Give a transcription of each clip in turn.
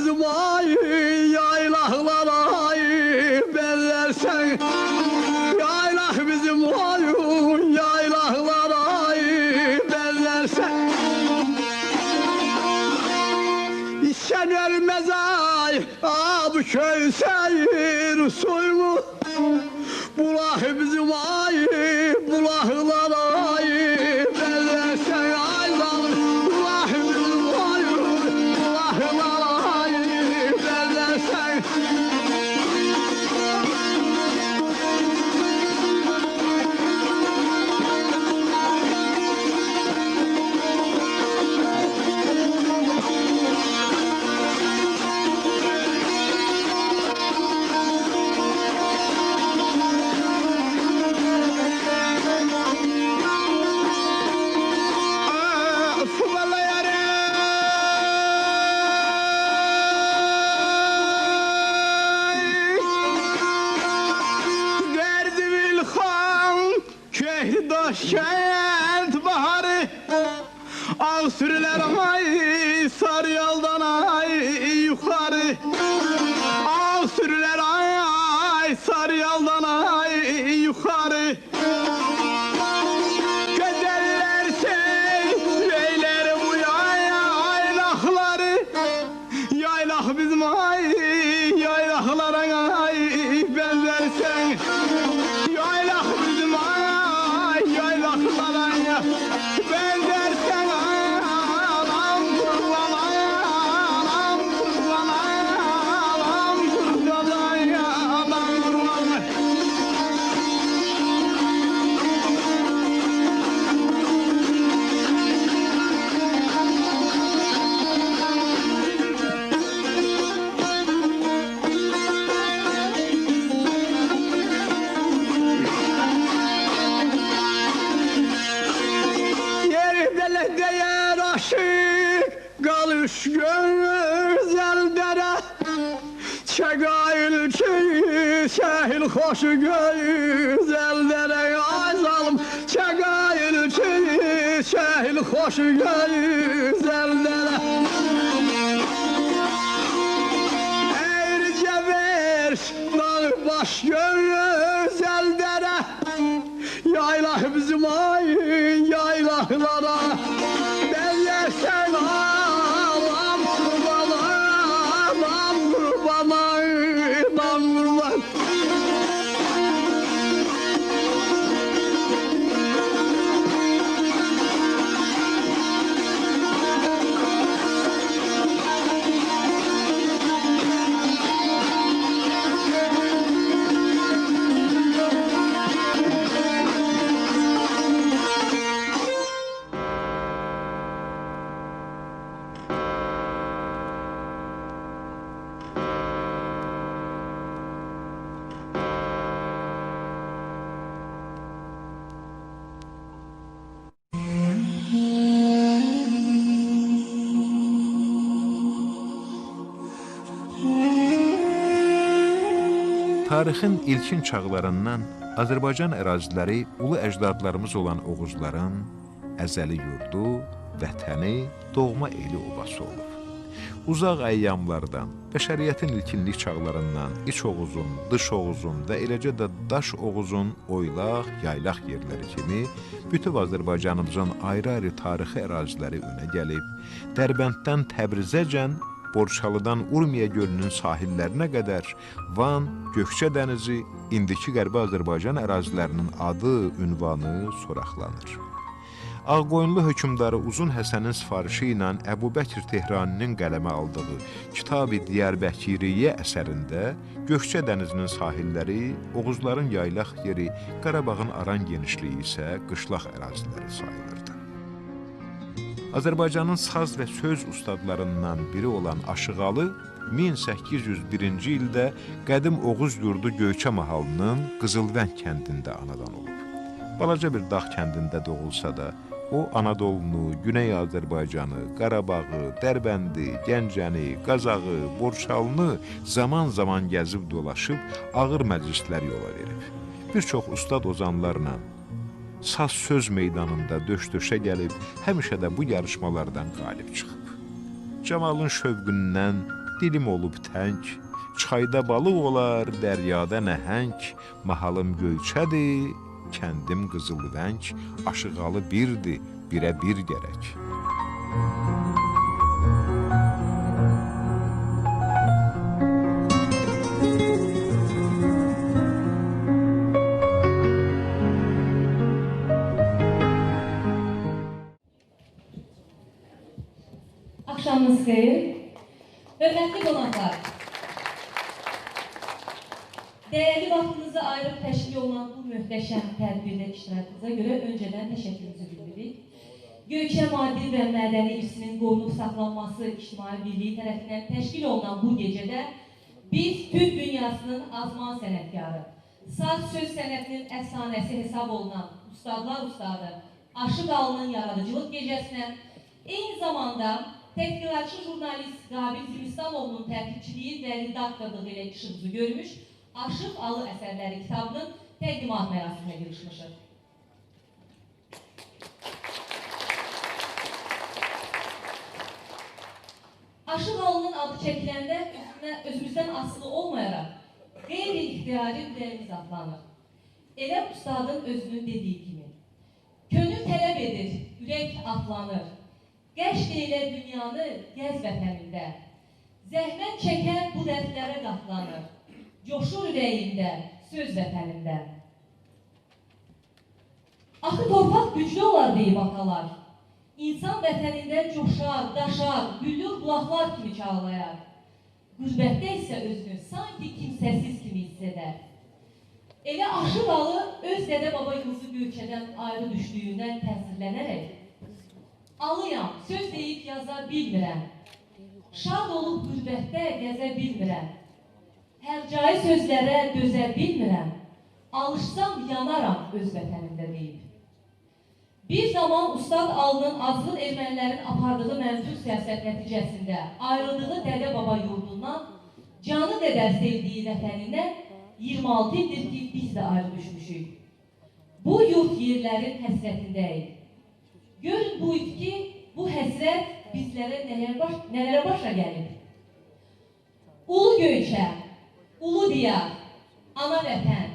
bizim ay yaylaklar ay bellersen. Yaylak bizim ay yaylaklar ay bellersen. İşen ölmez ay bu köy seyir suymu. Bulak bizim ay bulaklar ay bellersen ay zalim. Bulak bizim ay bulaklar ay bellersen. Kent baharı Ağ sürüler ay sarı yoldan ay yukarı. Ağ sürüler ay sarı yoldan ay yukarı. Güzeller söyler bu yaylakları. Yaylak bizim ay yaylaklara ay benzersen. Yaylak bizim ay yaylaklara benzersen. Anam kurban anam kurban anam kurban anam kurban. Değer aşık kalış güzel dere. Çekayıl ki şehil hoş güzel dere. Ay zalim çekayıl ki şehil hoş güzel dere. Eğrice ver dağ baş güzel dere. Yaylak bizim ay yaylaklara bellersen ağlam kurban ağlam kurban ağlam kurban. Tarixin ilkin çağlarından Azərbaycan əraziləri ulu əcdadlarımız olan Oğuzların əzəli yurdu, vətəni, doğma eli obası olub. Uzaq əyyamlardan, bəşəriyyətin ilkinlik çağlarından İç Oğuzun, Dış Oğuzun və eləcə də Daş Oğuzun oylaq, yaylaq yerləri kimi bütöv Azərbaycanımızın ayrı-ayrı tarixi əraziləri önə gəlib, Dərbənddən Təbrizəcən Borçalıdan Urmiya gölünün sahillərinə qədər Van, Gökçə dənizi, indiki Qərbi Azərbaycan ərazilərinin adı, ünvanı soraqlanır. Ağqoyunlu hökümdarı Uzun Həsənin sifarişi ilə Əbu Bəkir Tehraninin qələmə aldığı Kitab-ı Diyarbəkiriyyə əsərində Gökçə dənizinin sahilləri, Oğuzların yaylaq yeri, Qarabağın aran genişliyi isə qışlaq əraziləri sayılırdı. Azərbaycanın saz və söz ustadlarından biri olan Aşıqalı 1801-ci ildə qədim Oğuz yurdu Göyçə mahalının Qızılvənd kəndində anadan olub. Balaca bir dağ kəndində doğulsa da, o Anadolunu, Güney Azərbaycanı, Qarabağı, Dərbəndi, Gəncəni, Qazağı, Borçalını zaman-zaman gəzib dolaşıb ağır məclislər yola verib. Bir çox ustad ozanlarla saz söz meydanında döş-döşə gəlib, həmişə də bu yarışmalardan qalib çıxıb. Camalın şövqündən dilim olub təng, çayda balıq olar, dəryada nəhəng, mahalım Göyçədir, kəndim Qızılvəng, Aşıqalı birdir, birə bir gərək. Axşamınız xeyir. Hörmətli qonaqlar, dəyərli vaxtınızı ayırıb təşkil olunan bu möhtəşəm tədbirdə iştirakınıza görə öncədən təşəkkürümüzü bildiririk. Göyçə maddi və mədəni irsinin qorunub saxlanması İctimai Birliyi tərəfindən təşkil olunan bu gecədə biz Türk dünyasının azman sənətkarı, saz söz sənətinin əfsanəsi hesab olunan ustadlar ustadı Aşıqalının yaradıcılıq gecəsinə, eyni zamanda tədqiqatçı jurnalist Qabil Zimistanovun tərtibçiliyi və redaktorluğu ilə işimizi görmüş Aşıq Alı əsərləri kitabının təqdimat mərasiminə girişmişik. Aşıq Alı'nın adı çəkiləndə özümüzdən asılı olmayaraq qeyri-ixtiyari ürəyimiz atlanır. Elə ustadın özünün dediyi kimi, könül tələb edir, ürək atlanır. Qəşq elə dünyanı gəz vətənində, zəhmət çəkən bu dərdlərə qatlanır, coşur ürəyində, söz vətənində. Axı torpaq güclü olar deyib atalar, İnsan vətənində coşar, daşar, güllür qulaqlar kimi çağlayar. Qürbətdə isə özünü sanki kimsəsiz kimi hiss edər. Elə Aşıq Alı öz dədə baba yıldızı Göyçədən ayrı düşdüyündən təsirlənərək alıyam, söz deyib yaza bilmirəm. Şad olub qürbətdə gəzə bilmirəm. Hərcai sözlərə dözə bilmirəm. Alışsam yanaram öz vətənimdə deyib. Bir zaman Ustad Alının azğın ermənilərin apardığı mənfur siyasət nəticəsində ayrıldığı dədə baba yurdundan, canı qədər sevdiyi vətənindən 26 ildir ki, biz də ayrı düşmüşük. Bu yurt yerlərin həsrətindəyik. Görün bu itki, bu həsrət bizlərə nələrə başa gəlib. Ulu Göyçə, ulu diyar, ana vətən,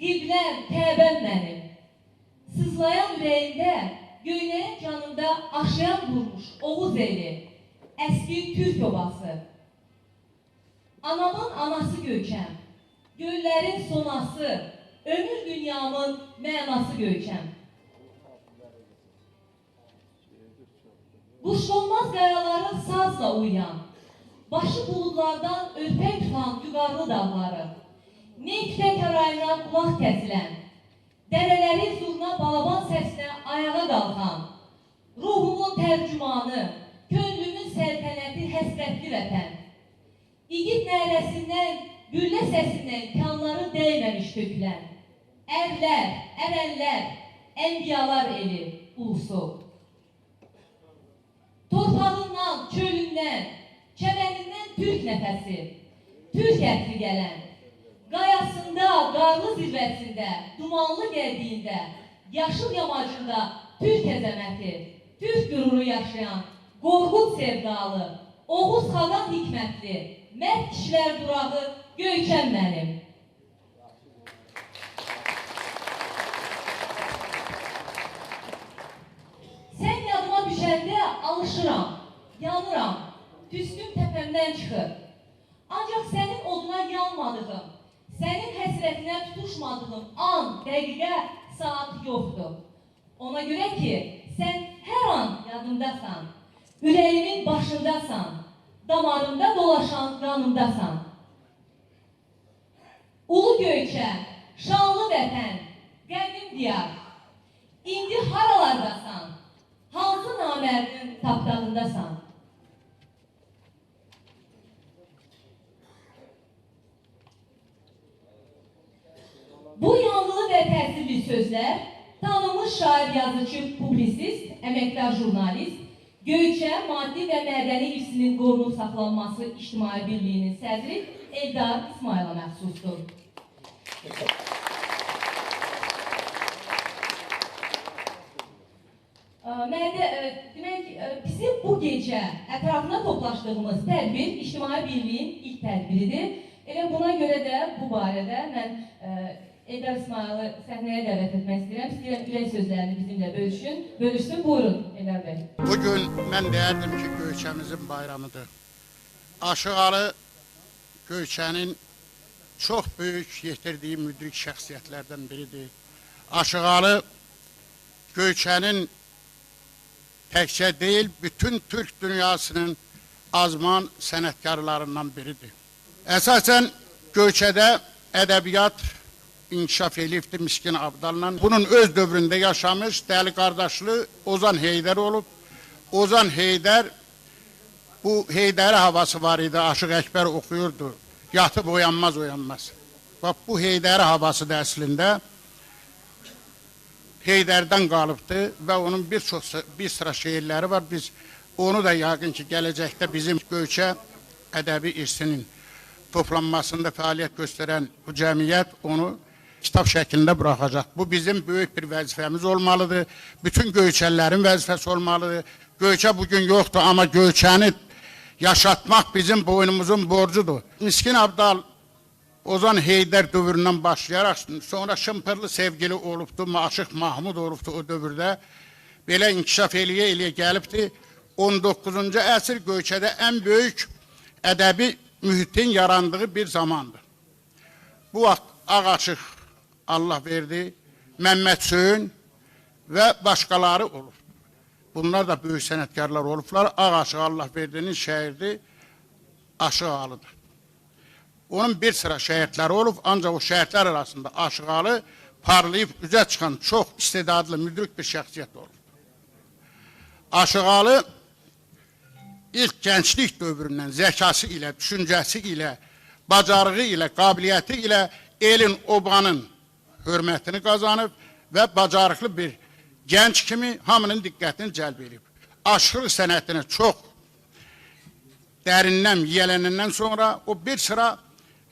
qibləm, Kəbəm mənim. Sızlayan ürəyində, göynəyən canımda aşayan durmuş Oğuz eli, əski Türk obası. Anamın anası Göyçəm, göllərin sonası, ömür dünyamın mənası Göyçəm. Quşqonmaz qayaları sazla uyuyan, başı buludlardan örpək tutan yuqarlı dağları, Neytdə karayına qulaq kəsilən, dərələrin zurna balaban səsinə ayağa qalxan, ruhumun tərcümanı, könlümün səltənəti həsrətli vətən. İgid nərəsindən, güllə səsindən kanları dəyməmiş tökülən, ərlər, ərənlər, ənbiyalar eli, ulusu. Torpağından, çölündən, çəmənindən Türk nəfəsi, Türk ətri gələn, qayasında, qarlı zirvəsində, dumanlı gəldiyində, yaşıl yamacında Türk əzəməti, Türk qüruru yaşayan, qorğud sevdalı, Oğuz xaqan hikmətli, mərd kişilər durağı Göyçəm mənim. Sən yadıma düşəndə alışıram, yanıram, tüstüm təpəmdən çıxır. Ancaq sənin oduna yanmadığım, sənin həsrətinə tutuşmadığım an, dəqiqə, saat yoxdur. Ona görə ki, sən hər an yadımdasan, ürəyimin başındasan, damarımda dolaşan qanımdasan. Ulu Göyçə, şanlı vətən, qədim diyar, indi haralardasan, hansı namərdin tapdağındasan? Bu yanlılı və təsirli sözlər tanınmış şair, yazıcı, publisist, əməkdar jurnalist, Göyçə maddi və mədəni irsinin qorunub saxlanması İctimai Birliyinin sədri Eldar İsmaila məxsusdur. Demək, bizim bu gecə ətrafına toplaşdığımız tədbir İctimai Birliyin ilk tədbiridir. Elə buna görə də bu barədə mən Eldar İsmayılı səhnəyə dəvət etmək istəyirəm. İstəyirəm ürək sözlərini bizimlə bölüşsün. Buyurun, Eldar bəy. Bugün mən deyərdim ki, Göyçəmizin bayramıdır. Aşıqalı Göyçənin çox böyük yetirdiyi müdrik şəxsiyyətlərdən biridir. Aşıqalı Göyçənin təkcə deyil, bütün Türk dünyasının azman sənətkarlarından biridir. Əsasən Göyçədə ədəbiyyat inkişaf eləyibdir Miskin Abdalla. Bunun öz dövründə yaşamış dəli qardaşlı Ozan Heydər olub. Ozan Heydər, bu Heydəri havası var idi, Aşıq Əkbər oxuyurdu. Yatıb oyanmaz. Bax, bu Heydəri havası da əslində Heydərdən qalıbdı və onun bir sıra şeirləri var. Biz onu da yəqin ki, gələcəkdə bizim Göyçə ədəbi irsinin toplanmasında fəaliyyət göstərən bu cəmiyyət onu kitab şəklində buraxacaq. Bu bizim böyük bir vəzifəmiz olmalıdır. Bütün Göyçəlilərin vəzifəsi olmalıdır. Göyçə bugün yoxdur, amma Göyçəni yaşatmaq bizim boynumuzun borcudur. Miskin Abdal Ozan Heydər dövründən başlayaraq, sonra Şımpırlı sevgili olubdu, Aşıq Mahmud olubdu o dövrdə. Belə inkişaf eləyə gəlibdi. 19-cu əsr Göyçədə ən böyük ədəbi mühitin yarandığı bir zamandır. Bu vaxt Ağaşıq Allah verdi, Məmməd Söyün və başqaları olub. Bunlar da böyük sənətkarlar olublar. Ağaşıq Allah verdinin şəhərdi Aşıqalıdır. Onun bir sıra şəhərtləri olub, ancaq o şəhərtlər arasında Aşıqalı parlayıb üzə çıxan çox istedadlı, müdrik bir şəxsiyyət olub. Aşıqalı ilk gənclik dövründən zəkası ilə, düşüncəsi ilə, bacarığı ilə, qabiliyyəti ilə elin, obanın hörmətini qazanıb və bacarıqlı bir gənc kimi hamının diqqətini cəlb edib. Aşıqlıq sənətini çox dərindən, yiyələnəndən sonra o bir sıra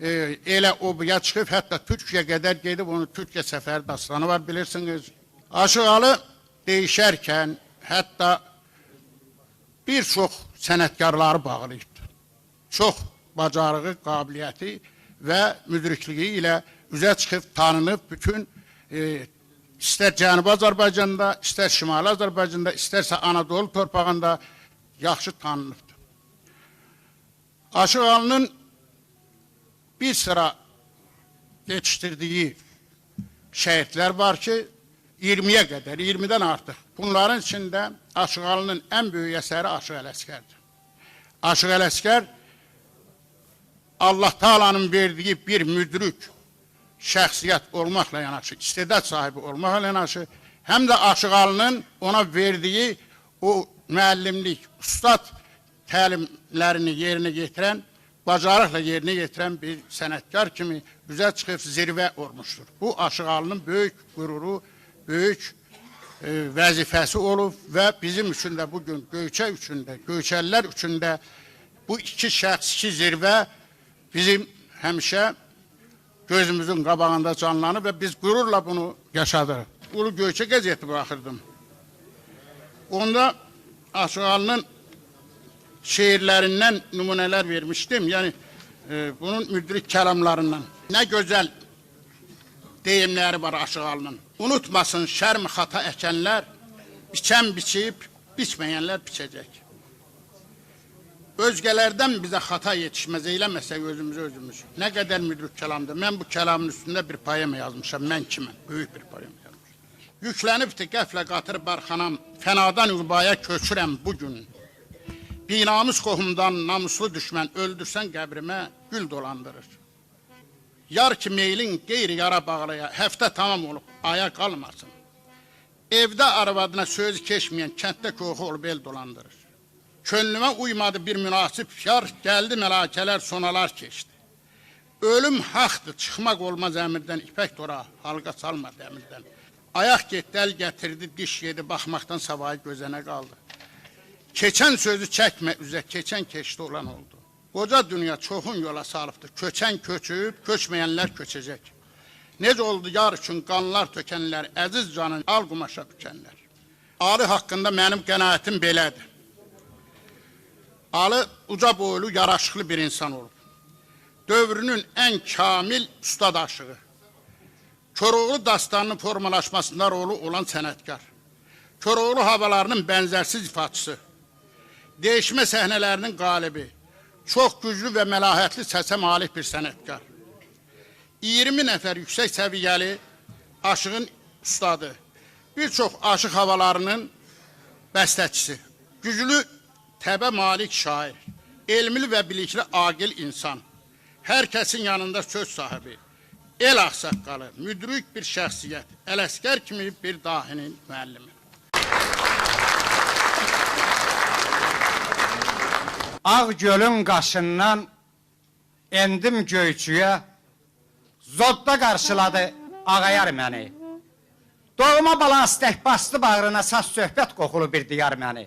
elə obaya çıxıb, hətta Türkiyə qədər gedib, onun Türkiyə səfəri dastanı var, bilirsiniz. Aşıqalı deyişərkən, hətta bir çox sənətkarları bağlayıbdır. Çox bacarığı, qabiliyyəti və müdrikliyi ilə üzə çıxıb, tanınıb, bütün istər Cənubi Azərbaycanda, istər Şimali Azərbaycanda, istərsə Anadolu torpağında yaxşı tanınıbdır. Aşıqalının bir sıra yetişdirdiyi şəhidlər var ki, 20-yə qədər, 20-dən artıq. Bunların içində Aşıqalının ən böyük əsəri Aşıq Ələsgərdir. Aşıq Ələsgər Allah Taala'nın verdiyi bir müdrik şəxsiyyət olmaqla yanaşı, istedad sahibi olmaqla yanaşı, həm də Aşıqalının ona verdiyi o müəllimlik, ustad təlimlərini yerinə getirən, bacarıqla yerinə getirən bir sənətkar kimi üzə çıxıb zirvə olmuşdur. Bu Aşıqalının böyük qüruru, böyük vəzifəsi olub və bizim üçün də bugün Göyçə üçün də, Göyçəlilər üçün də bu iki şəxs, iki zirvə bizim həmişə gözümüzün qabağında canlanıb və biz qürurla bunu yaşadırıq. Ulu Göyçə qəzeti buraxırdım. Onda Aşıqalının şeirlərindən nümunələr vermişdim. Yəni, bunun müdrik kəlamlarından. Nə gözəl deyimləri var Aşıqalının. Unutmasın şərm xata əkənlər, biçən biçib, biçməyənlər biçəcək. Özgələrdən bizə xata yetişməz, eyləməsək özümüz. Nə qədər müdrik kəlamdır. Mən bu kəlamın üstündə bir poema yazmışam. Mən kiməm? Böyük bir poema yazmışam. Yüklənibdir qəflə qatır barxanam, fənadan ülbaya köçürəm bugün. Binamız qohumdan namuslu düşmən öldürsən qəbrimə gül dolandırır. Yar ki meylin qeyri yara bağlaya, həftə tamam olub, aya qalmasın. Evdə arvadına söz keçməyən kənddə qoxu olub el dolandırır. Könlümə uymadı bir münasib yar, gəldi məlakələr sonalar keçdi. Ölüm haqdır, çıxmaq olmaz əmirdən, ipək dora, halqa salma dəmirdən. Ayaq getdi, əl gətirdi, diş yedi, baxmaqdan savayı gözənə qaldı. Keçən sözü çəkmə üzə, keçən keçdi olan oldu. Qoca dünya çoxun yola salıbdır, köçən köçüb, köçməyənlər köçəcək. Necə oldu yar üçün qanlar tökənlər, əziz canın al qumaşa bükənlər. Ali haqqında mənim qənaətim belədir. Ali uca boylu, yaraşıqlı bir insan olub. Dövrünün ən kamil ustad aşığı. Koroğlu dastanının formalaşmasında rolu olan sənətkar. Koroğlu havalarının bənzərsiz ifaçısı. Değişmə səhnələrinin qalibi. Çox güclü və məlahətli səsə malik bir sənətkar. 20 nəfər yüksək səviyyəli aşığın ustadı. Bir çox aşıq havalarının bəstəçisi. Güclü təbə malik şair. Elmli və bilikli aqil insan. Hər kəsin yanında söz sahibi. El ağsaqqalı, müdrik bir şəxsiyyət. Ələsgər kimi bir dahinin müəllimi. Ağ gölün qaşından endim Göyçüyə, zodda qarşıladı ağayar məni. Doğma balans tək bastı bağrına saz söhbət qoxulu bir diyar məni.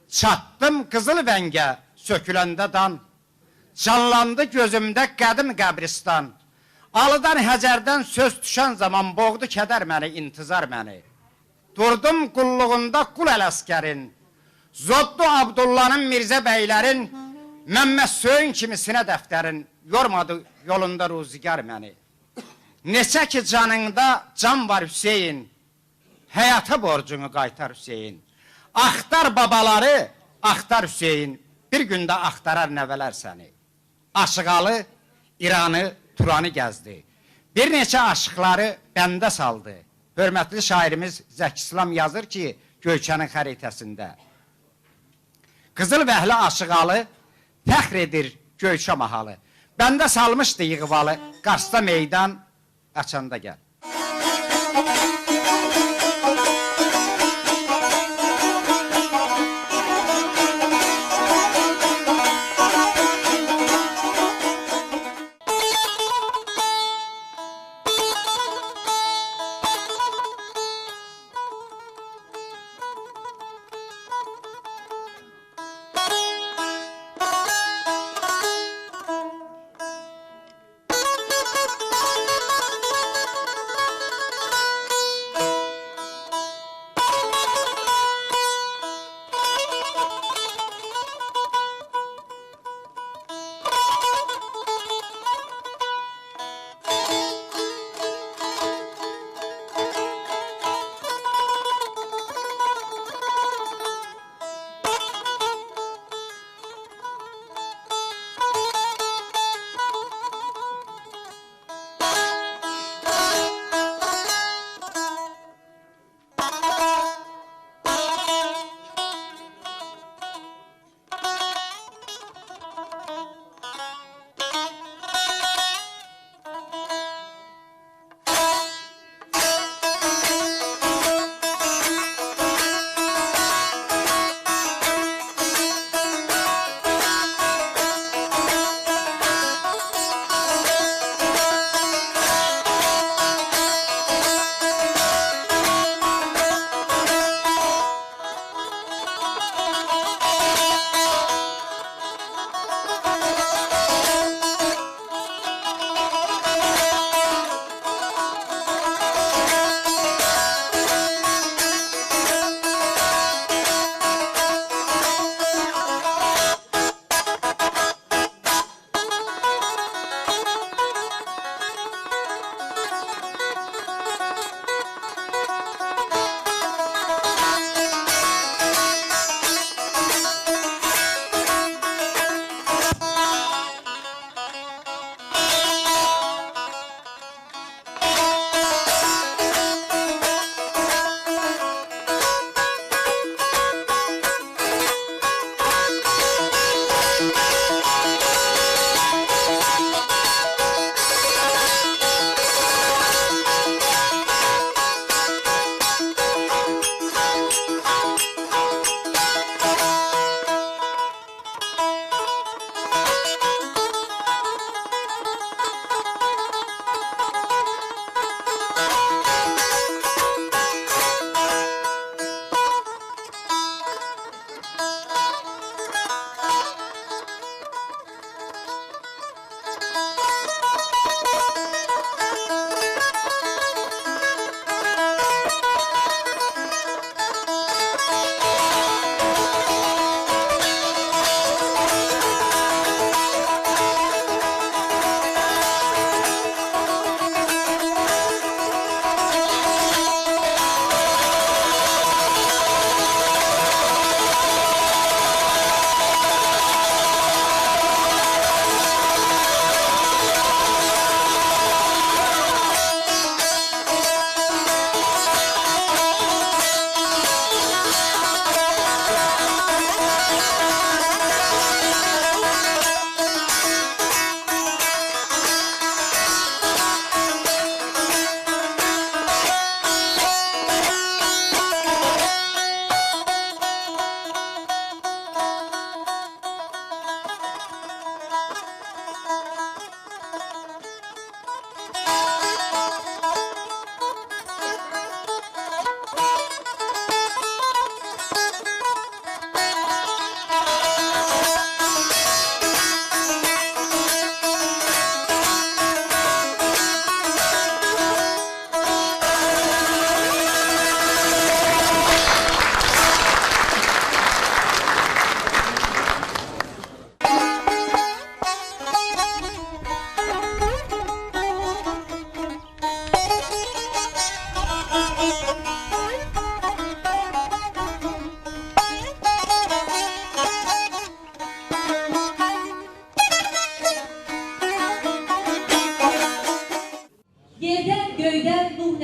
Çatdım qızıl vəngə söküləndə dan, canlandı gözümdə qədim qəbristan. Alıdan Həcərdən söz düşən zaman boğdu kədər məni, intizar məni. Durdum qulluğunda qul ələskərin, zoddu Abdullahın Mirzə bəylərin, Məmməd Söyün kimi sinə dəftərin, yormadı yolunda ruzigar məni. Neçə ki canında can var Hüseyin, həyata borcunu qaytar Hüseyin. Axtar babaları, axtar Hüseyin, bir gündə axtarar nəvələr səni. Aşıqalı İranı, Turanı gəzdi. Bir neçə aşıqları bəndə saldı. Hörmətli şairimiz Zəki İslam yazır ki, Göyçənin xəritəsində. Qızıl vəhli aşıqalı fəxr edir Göyçə mahalı. Bəndə salmışdı yığıvalı, Qarsda meydan açanda gəl.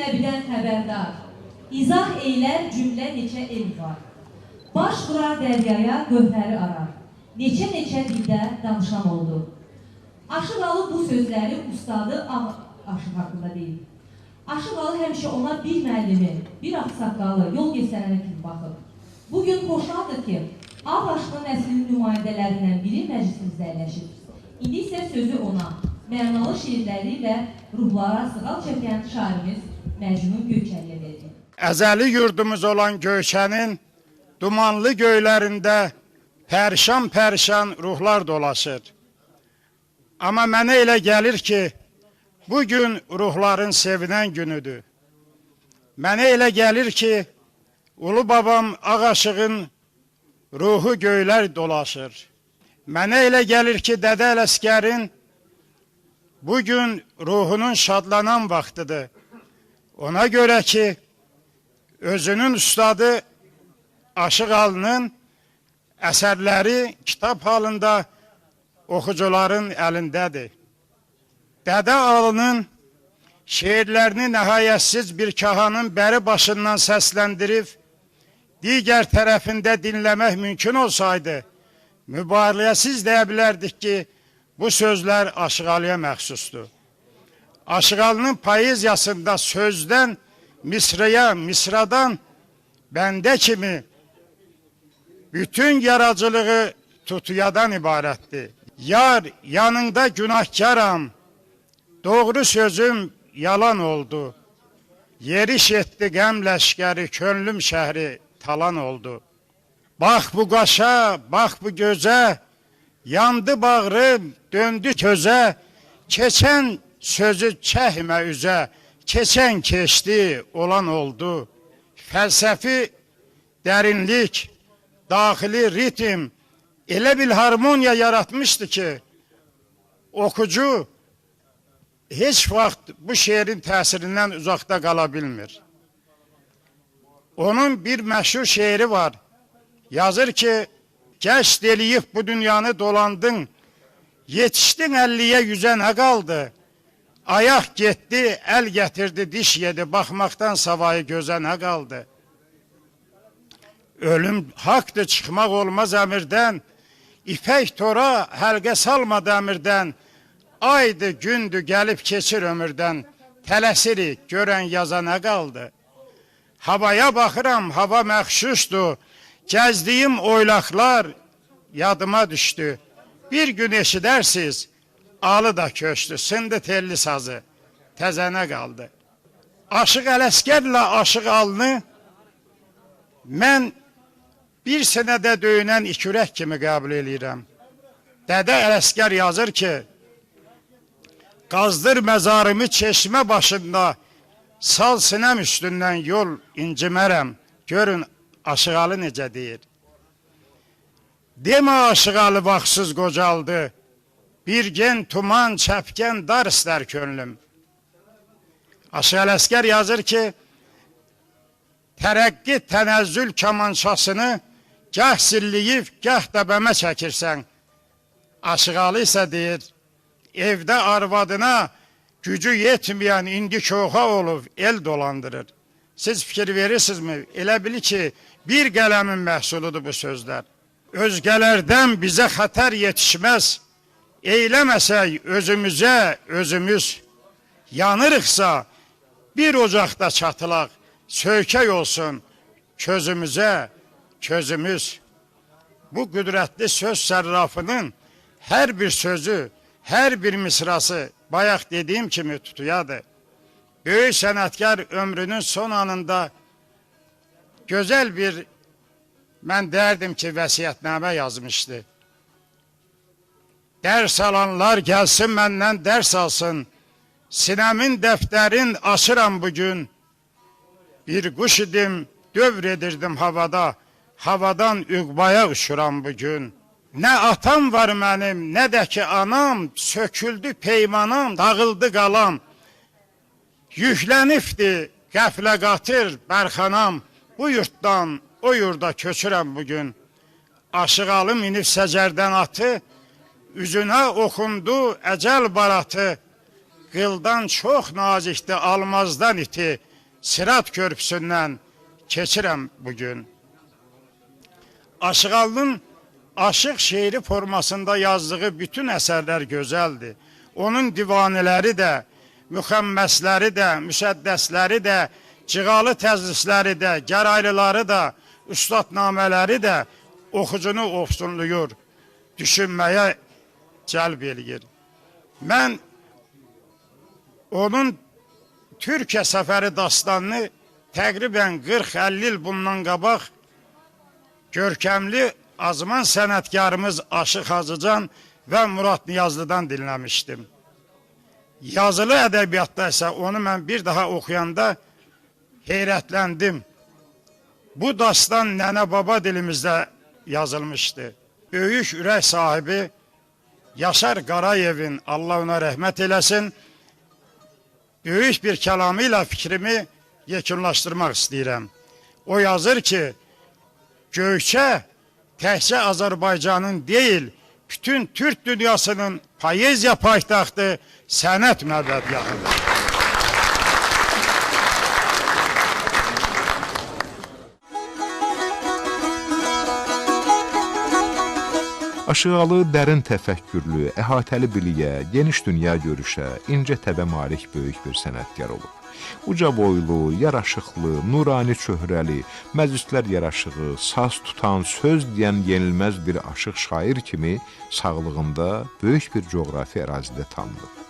nəbidən xəbərdar. İzah eylər cümlə neçə el var. Baş vurar dəryaya gövhəri arar. Neçə dildə danışan oldu. Aşıq Alı bu sözləri ustadı Aşıq haqqında deyil. Aşıq Alı həmişə ona bir müəllimi, bir ağsaqqalı, yol göstərənə kimi baxıb. Bugün xoşaldır ki, Ağ Aşığın nəslinin nümayəndələrindən biri məclisimizdə əyləşir. İndi isə sözü ona, mənalı şiirləri ilə ruhlara sığal çəkən şairimiz Məcnun Göyçəliyə verir. Əzəli yurdumuz olan Göyçənin dumanlı göylərində pərişan-pərişan ruhlar dolaşır. Amma mənə elə gəlir ki, bugün ruhların sevinən günüdür. Mənə elə gəlir ki, Ulu babam Ağ Aşığın ruhu göylər dolaşır. Mənə elə gəlir ki, Dədə Ələsgərin bugün ruhunun şadlanan vaxtıdır. Ona görə ki, özünün ustadı Aşıq Alının əsərləri kitab halında oxucuların əlindədir. Dədə Alının şeirlərini nəhayətsiz bir kahanın bəri başından səsləndirib, digər tərəfində dinləmək mümkün olsaydı, mübaliğəsiz deyə bilərdik ki, bu sözlər Aşıq Alıya məxsusdur. Aşıq Alının poeziyasında sözdən, misraya, misradan, bəndə kimi bütün yaradıcılığı tutuyadan ibarətdir. Yar, yanında günahkaram, doğru sözüm yalan oldu. Yeriş etdi qəm ləşkəri, könlüm şəhri talan oldu. Bax bu qaşa, bax bu gözə, yandı bağrım, döndü közə, keçən sözü çəkmə üzə, keçən keçdi, olan oldu. Fəlsəfi dərinlik, daxili ritm, elə bir harmoniya yaratmışdı ki, oxucu heç vaxt bu şeirin təsirindən uzaqda qala bilmir. Onun bir məşhur şeiri var. Yazır ki, gəşt eləyib bu dünyanı dolandın, yetişdin 50-yə 100-ə nə qaldı? Ayaq getdi, əl gətirdi, diş yedi, baxmaqdan savayı gözə nə qaldı? Ölüm haqdır, çıxmaq olmaz əmirdən, ipək tora həlqə salma dəmirdən, aydı, gündü, gəlib keçir ömürdən, tələsirik, görən yaza nə qaldı? Havaya baxıram, hava məxşuşdur, gəzdiyim oylaqlar yadıma düşdü. Bir gün eşidərsiz, alı da köşdü, sındı telli sazı, təzənə qaldı. Aşıq Ələsgərlə Aşıq Alını mən bir sənədə döyünən iki ürək kimi qəbul edirəm. Dədə Ələsgər yazır ki, qazdır məzarımı çeşmə başında, sal sinəm üstündən yol incimərəm. Görün Aşıq Alı necə deyir. Demə Aşıq Alı vaxtsız qocaldı, bir gen tuman çəpkən dar istər könlüm. Aşıq Ələsgər yazır ki, tərəqqi tənəzzül kamançasını gah silliyib, gah da bəmə çəkirsən. Aşıq Alı isə deyir, evdə arvadına gücü yetməyən indi köxa olub, el dolandırır. Siz fikir verirsinizmi? Elə bilir ki, bir qələmin məhsuludur bu sözlər. Özgələrdən bizə xətər yetişməz, eyləməsək özümüzə özümüz. Yanırıqsa bir ocaqda çatılaq, söykək olsun közümüzə közümüz. Bu qüdrətli söz sərrafının hər bir sözü, hər bir misrası bayaq dediyim kimi tutuyadır. Böyük sənətkar ömrünün son anında gözəl bir, mən derdim ki, vəsiyyətnamə yazmışdı. Dərs alanlar gəlsin məndən dərs alsın, sinəmin dəftərin açıram bugün. Bir kuş idim, dövr edirdim havada, havadan üqbaya uçuram bugün. Nə atam var mənim, nə də ki anam, söküldü peymanam, dağıldı qalam. Yüklənibdi qəflə qatır bərxanam, bu yurtdan o yurda köçürəm bugün. Aşıq Alı minib səcərdən atı, üzünə oxundu əcəl baratı. Qıldan çox nazikdi almazdan iti, Sirat körpüsündən keçirəm bugün. Aşıqalının aşıq şeiri formasında yazdığı bütün əsərlər gözəldir. Onun divanələri də, müxəmməsləri də, müsəddəsləri də, cığalı təzlisləri də, gəraylıları da, üstadnamələri də oxucunu ofsunluyur, düşünməyə cəlb eləyir. Mən onun Türkiyə səfəri dastanını təqribən 40-50 il bundan qabaq görkəmli azman sənətkarımız Aşıq Hacıcan və Murad Niyazlıdan dinləmişdim. Yazılı ədəbiyyatda isə onu mən bir daha oxuyanda heyrətləndim. Bu dastan nənə-baba dilimizdə yazılmışdı. Böyük ürək sahibi Yaşar Qarayevin, Allah ona rəhmət eləsin, böyük bir kəlamı ilə fikrimi yekunlaşdırmaq istəyirəm. O yazır ki, Göyçə təkcə Azərbaycanın deyil, bütün Türk dünyasının poeziya paytaxtı, sənət məbədgahıdır. Aşıqalı dərin təfəkkürlü, əhatəli biliyə, geniş dünya görüşə, incə təbə malik böyük bir sənətkar olub. Uca boylu, yaraşıqlı, nurani çöhrəli, məclislər yaraşığı, saz tutan, söz deyən yenilməz bir aşıq şair kimi sağlığında böyük bir coğrafi ərazidə tanınıb.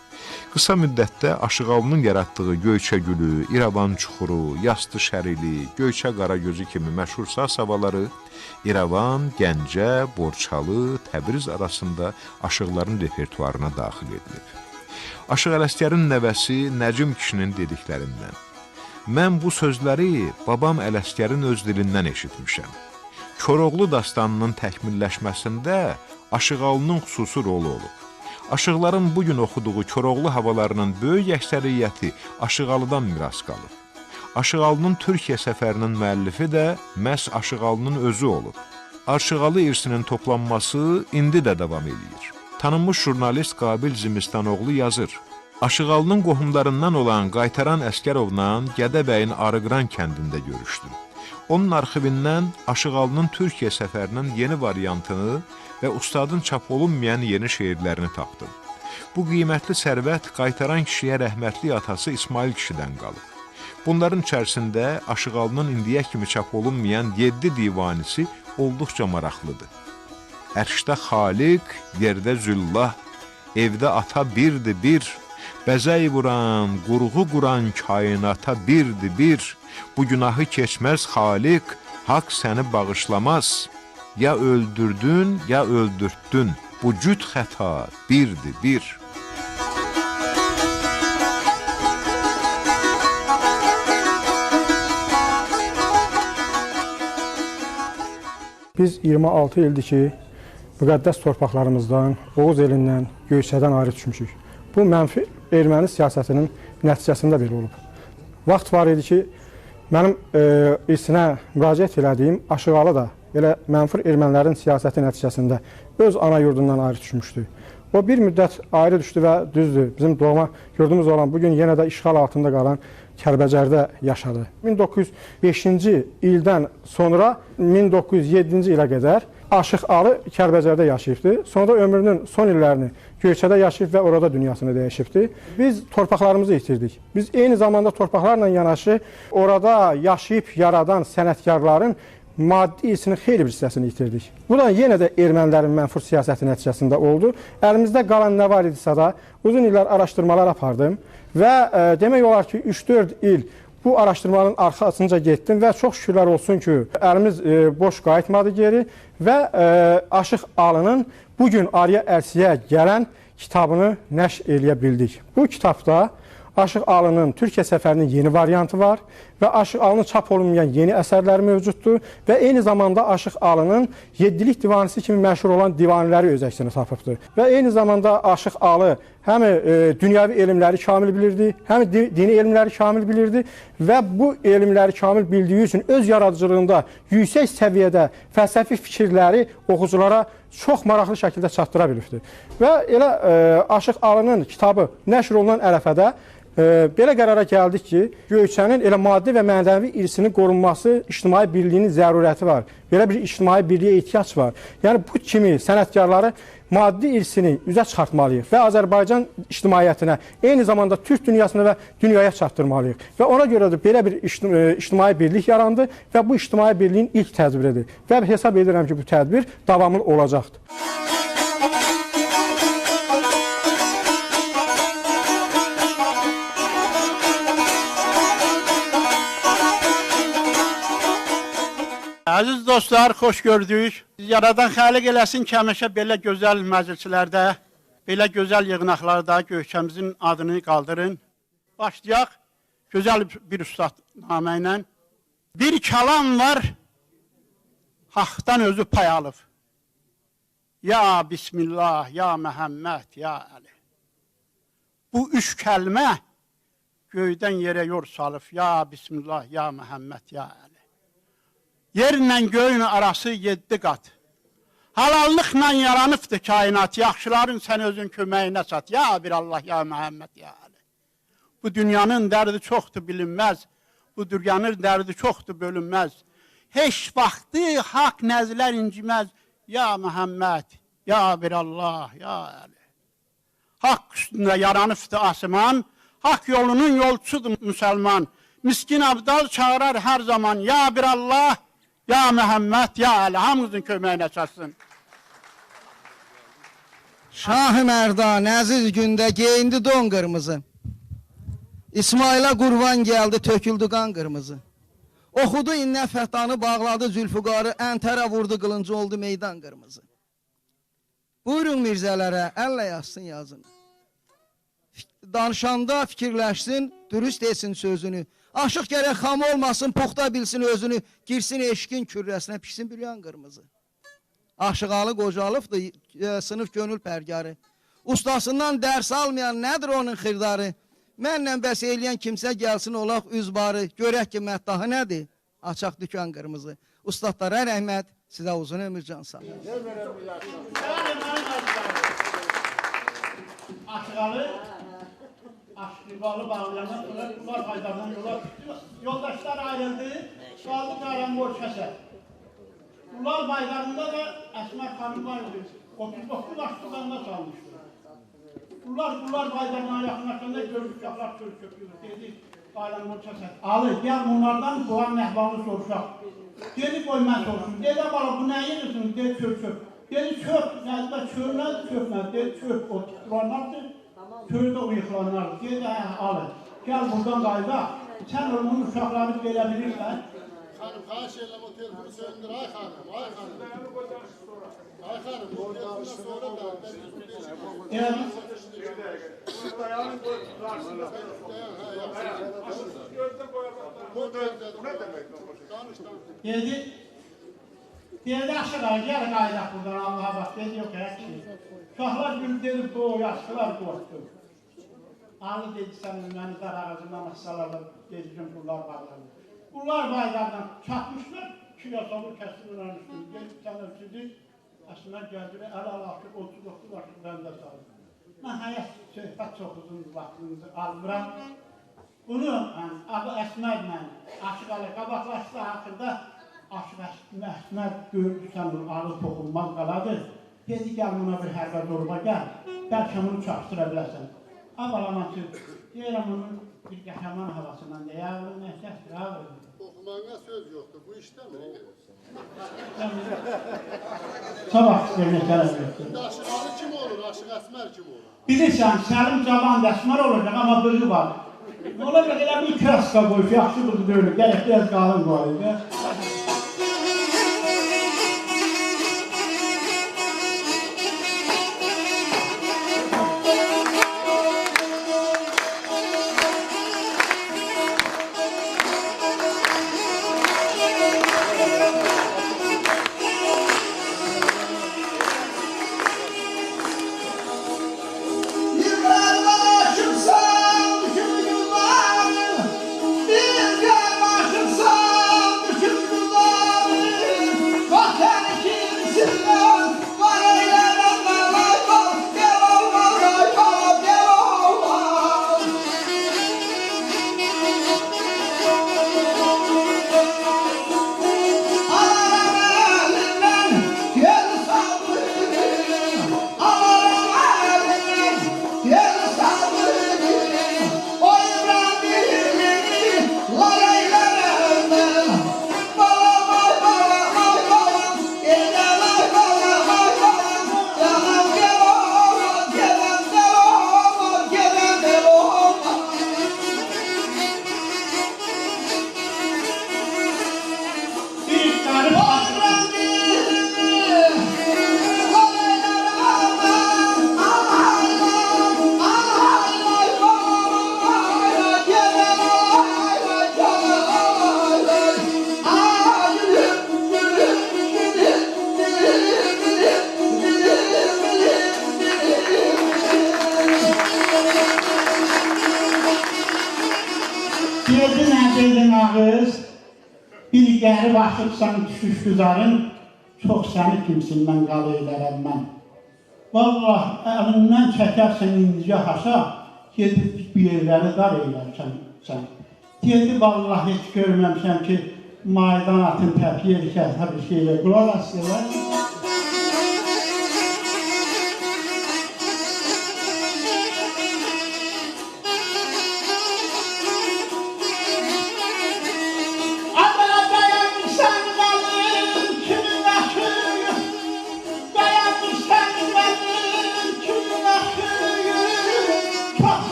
Qısa müddətdə Aşıqalının yaratdığı Göyçə gülü, İrəvan çuxuru, Yastı şərili, Göyçə qaragözü kimi məşhur saz havaları İrəvan, Gəncə, Borçalı, Təbriz arasında aşıqların repertuarına daxil edilib. Aşıq Ələsgərin nəvəsi Nəcim kişinin dediklərindən. Mən bu sözləri babam Ələsgərin öz dilindən eşitmişəm. Koroğlu dastanının təkmilləşməsində Aşıqalının xüsusi rolu olub. Aşıqların bugün oxuduğu Koroğlu havalarının böyük əksəriyyəti Aşıqalıdan miras qalıb. Aşıqalının Türkiyə səfərinin müəllifi də məhz Aşıqalının özü olub. Aşıqalı irsinin toplanması indi də davam edir. Tanınmış jurnalist Qabil Zimistanoğlu yazır. Aşıqalının qohumlarından olan Qaytaran Əskərovla Gədəbəyin Arıqran kəndində görüşdü. Onun arxivindən Aşıqalının Türkiyə səfərinin yeni variantını və ustadın çap olunmayan yeni şeirlərini tapdım. Bu qiymətli sərvət Qaytaran kişiyə rəhmətli atası İsmail kişidən qalıb. Bunların içərisində Aşıqalının indiyə kimi çap olunmayan 7 divanisi olduqca maraqlıdır. Ərşdə Xaliq, yerdə Züllah, evdə ata birdir bir, bəzəy vuran, qurğu quran kainata birdir bir, bu günahı keçməz Xaliq, haqq səni bağışlamaz. Ya öldürdün, ya öldürtdün, bu cüt xəta birdir bir. Biz 26 ildir ki, müqəddəs torpaqlarımızdan, Oğuz elindən, Göyçədən ayrı düşmüşük. Bu mənfi erməni siyasətinin nəticəsində belə olub. Vaxt var idi ki, mənim irsinə müraciət elədiyim Aşıqalı da elə mənfur ermənilərin siyasəti nəticəsində öz ana yurdundan ayrı düşmüşdü. O bir müddət ayrı düşdü və düzdür, bizim doğma yurdumuz olan bugün yenə də işğal altında qalan Kəlbəcərdə yaşadı. 1905-ci ildən sonra 1907-ci ilə qədər Aşıqalı Kəlbəcərdə yaşayıbdı. Sonra ömrünün son illərini Göyçədə yaşayıb və orada dünyasını dəyişibdi. Biz torpaqlarımızı itirdik. Biz eyni zamanda torpaqlarla yanaşı orada yaşayıb yaradan sənətkarların maddi irsinin xeyli bir hissəsini itirdik. Bu da yenə də ermənilərin mənfur siyasəti nəticəsində oldu. Əlimizdə qalan nə var idisə da uzun illər araşdırmalar apardım və demək olar ki, 3-4 il bu araşdırmanın arxasınca getdim və çox şükürlər olsun ki, əlimiz boş qayıtmadı geri və Aşıqalının bugün arıya ərsiyə gələn kitabını nəşr eləyə bildik. Bu kitabda Aşıqalının Türkiyə səfərinin yeni variantı var və Aşıqalının çap olunmayan yeni əsərləri mövcuddur və eyni zamanda Aşıqalının 7-lik divanisi kimi məşhur olan divanələri öz əksini tapıbdır. Və eyni zamanda Aşıqalı həm dünyəvi elmləri kamil bilirdi, həm dini elmləri kamil bilirdi və bu elmləri kamil bildiyi üçün öz yaradıcılığında yüksək səviyyədə fəlsəfi fikirləri oxuculara çox maraqlı şəkildə çatdıra bilibdir. Və elə Aşıqalının kitabı nəşr olunan ərəfədə Belə qərara gəldik ki, Göyçənin elə maddi və mənəvi irsinin qorunması, ictimai birliyinin zərurəti var. Belə bir ictimai birliyə ehtiyac var. Yəni bu kimi sənətkarları maddi irsini üzə çıxartmalıyıq və Azərbaycan ictimaiyyətinə, eyni zamanda Türk dünyasına və dünyaya çatdırmalıyıq. Və ona görə də belə bir ictimai birlik yarandı və bu ictimai birliyin ilk tədbiridir. Və hesab edirəm ki, bu tədbir davamlı olacaqdır. Əziz dostlar, xoş gördük. Yaradan xəliq eləsin ki, həmişə belə gözəl məclislərdə, belə gözəl yığınaqlarda Göyçəmizin adını qaldırın. Başlayaq gözəl bir ustadnamə ilə. Bir kəlam var, haqdan özü pay alıb. Ya Bismillah, ya Məhəmməd, ya Əli. Bu üç kəlmə göydən yerə yor salıb. Ya Bismillah, ya Məhəmməd, ya Əli. Yerlə göyün arası 7 qat. Halallıqla yaranıbdır kainat, yaxşıların sən özün köməyinə çat. Ya bir Allah, ya Məhəmməd, ya Əli. Bu dünyanın dərdi çoxdur, bilinməz. Bu dünyanın dərdi çoxdur, bölünməz. Heç vaxtı haqq nəzlər inciməz. Ya Məhəmməd, ya bir Allah, ya Əli. Haqq üstündə yaranıbdır asman, haqq yolunun yolçudur müsəlman. Miskin abdal çağırar hər zaman. Ya bir Allah, ya Məhəmməd, ya Əli, hamımızın köməyinə çatsın. Şah-ı Mərdan əziz gündə geyindi don qırmızı. İsmail'a qurban gəldi, töküldü qan qırmızı. Oxudu innə fəhtanı, bağladı zülfüqarı, əntərə vurdu qılıncı, oldu meydan qırmızı. Buyurun mirzələrə, əllə yazsın yazın. Danışanda fikirləşsin, dürüst etsin sözünü. Aşıq gərək xam olmasın, puxta bilsin özünü, girsin eşkin kürrəsinə, pişsin büryan qırmızı. Aşıqalı qocalıbdır, sınıf gönül pərgarı. Ustasından dərs almayan nədir onun xirdarı? Mənlə bəs eləyən kimsə gəlsin olaq üzbarı, görək ki, məddahı nədir? Açaq dükkan qırmızı. Ustadlara rəhmət, sizə uzun ömür can sağ. Aşıqalı, aşıqalı bağlayanlar, bunlar faydadan yola tutdu. Yoldaşlar ayrıldı, qaldı qaranqor kəsə. Bunlar bayramında da Əsmər xanım var idi. 39 aşıqlarında çalmışdı. Bunlar bayramına yaxınlaşanda görmüş, yaxlar köpüyor. Dedi, qaranqor kəsə. Alı, gəl bunlardan Doğan Nəhvanı soruşaq. Dedi, qoy mən soruşum. Dedi, bala, bu nə yedirsin? Dedi, çöp. Dedi, çöp. Nədir, çöp nədir, çöp nədir? Dedi, çöp. O tutulanlardır. Köydə uyuqlanlar, deyir, alın, gəl buradan qayda, sən onun uşaqlarını verə bilirsən. Xanım, xahiş edirəm, o telefonu söndür, ay xanım, ay xanım. Ay xanım, o telefonu sonra da, Deyədi, aşıqlar, gəl qaydaq buradan, Allaha bax, dedi, yox, hər şey. Uşaqlar günü deyib, doğu yaşlılar qorxdu. Ali dedi, sən məni dar ağacından assalarlar, dedim, bunlar bağlanır. Bunlar baylardan çatmışlar, 2 yasamır kəsdirirlər üstünü, gelib sən ölçüdü, Əsmər gəldir, əl-alaxı, 39 başlı bəndə salır. Mən həyət söhbət çox uzun vaxtınızı almıram. Bunu adı Əsmərlə, Aşıqalı qabaqlaşdı, axırda Əsmər gördü, sən alı toxunmaz qaladır. Dedi, gəl buna bir hərbə zorba gəl, bəlkə bunu çaşdıra biləsən. Abalaması, deyirəm onun bir qəhrəman havasından deyə, nəsəsdir, ağırdır. oxumağına söz yoxdur, bu işləmir. Sabah vermək tələb yoxdur. Aşıqalı kim olur, Aşıq Əsmər kim olur? Bilirsən, Səlim Cavan Əsmər olacaq, amma bığı var. Ne olacaq, elə bir kraska qoyub, yaxşı bığı deyil, gələk biraz qalın qoyub. Biz gel başım sağ, düşün Geldi nədeydin ağız, bir gəri baxıbsan düşüş güzarın, çox səni kimsindən qal eylərəm mən. Vallah, əlindən çəkərsən indicə haşa, gedib bir yerləri dar eylərsən sən. Geldi vallah heç görməmişəm ki, maydan atın təpiyə erkəsə bir şeylə qulaq asıyorlar.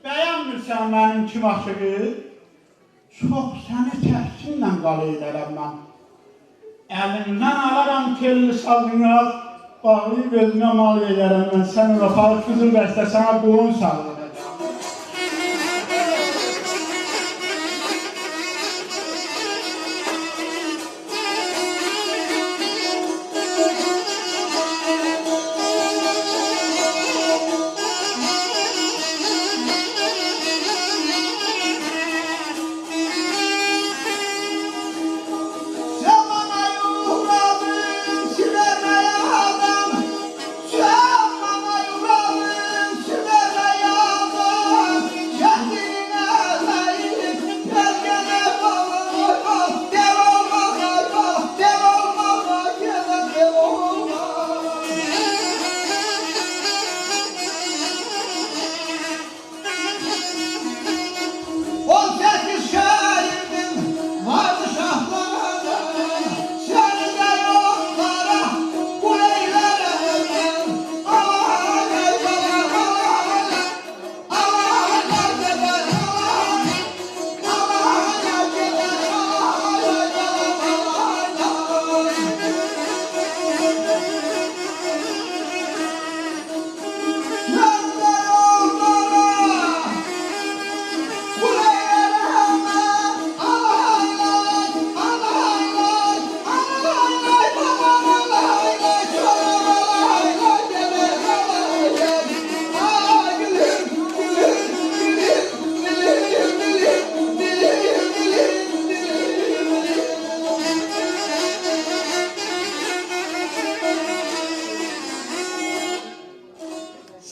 Bəyənmirsən mənim kim aşığı, çox səni təhsinlə qal eylərəm mən. Əlimdən alaram kelli sazını, bağlayıb özünə mal eylərəm mən. Sən urafalı kızıl bəstə sənə qoğun sağlayacaq.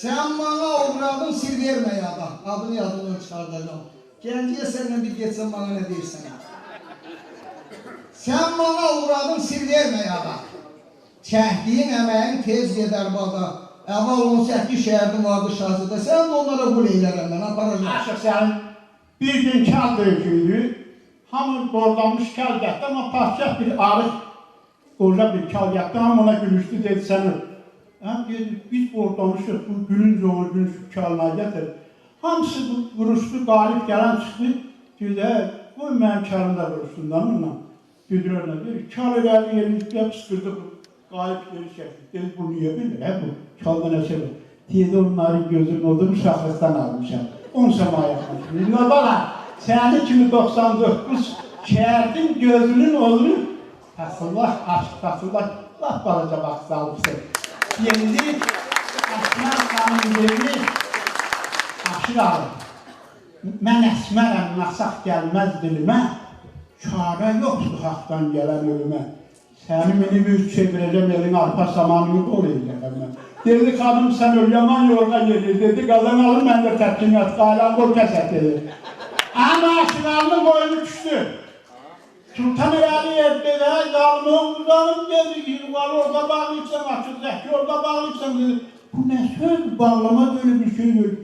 Sen bana uğradın sir verme ya da. Adını yadından çıkartacağım. Genciye seninle bir geçsen bana ne dersen. Sen bana uğradın sir verme ya da. Çəkdiyin əməyin tez gedər bağa. Əvvəl 18 şəhərdim vardı Şahzədə. Sən də onlara qul eylərəm mən, aparacağım. Aşıq sənin bir gün kəl döyküydü. Hamı borlanmış kəl gətdi, amma parçaq bir arıq orada bir kəl gətdi. Hamı ona gülüşdü, dedi səni. Biz borlamışıq, bu gülünc olur, gülünc kəlına gətir. Hamısı vuruşdu, qalib gələn çıxdı. Dedi, qoy mənim kəlimdə vuruşsundan onunla. Güdürərlə deyir, kəl elədi, yerini püskürdü. Qalib geri çəkdi. Dedi, bu niyə bilir, bu kalda nəsə var. Dedi, onların gözünün olduğunu şahsızdan almışam. 10 səma yaxmışım. Ne bala, səni kimi 99 şəhərdin gözünün olduğunu Fəsullah, aşıq Fəsullah, laf balaca vaxt alıbsın. Yendi, Aslan xanım yerini aşır alır. mən əsmərəm, nasaq gəlməz dilimə, çarə yoxdur haqdan gələn ölümə. Səni minib üç çevirəcəm, elin arpa samanını qol eləyəcəm mən. Dedi, xanım, sən öl, yaman yorğa gedir. Dedi, qazan alır, mən də təpkinət, qaylan qol kəsət edir. Amma aşıralının boynu düşdü. Sultan Əliyev dedi, qalmıq uzanıb dedi, yılvalı orada bağlayıbsan, açıq zəhki orada bağlayıbsan dedi. Bu nə söz, bağlama böyle bir şey yok.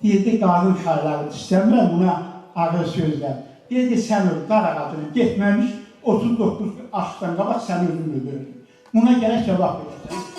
Dedi, qadın şayları istəmirəm buna ağır sözlər. Dedi, sən öl, dar ağacını getməmiş, 39 aşkdan qabaq sən özün öldürür. Buna gərək cavab verirsən.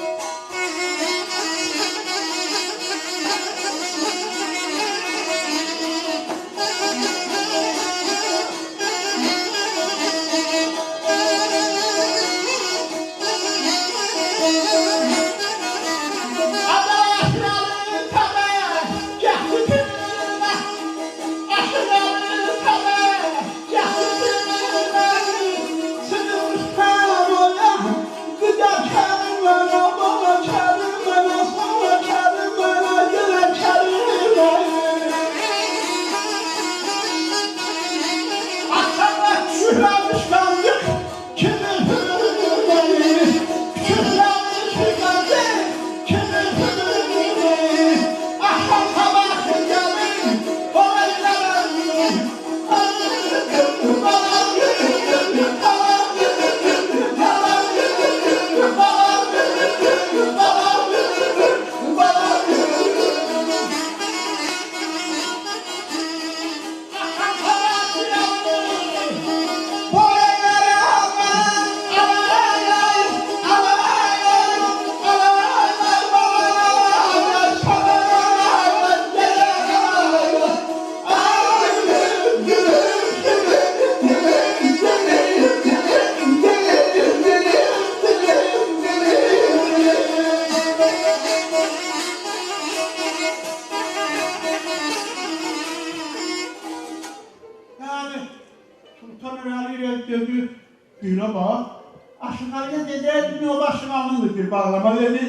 Bağlama dedi,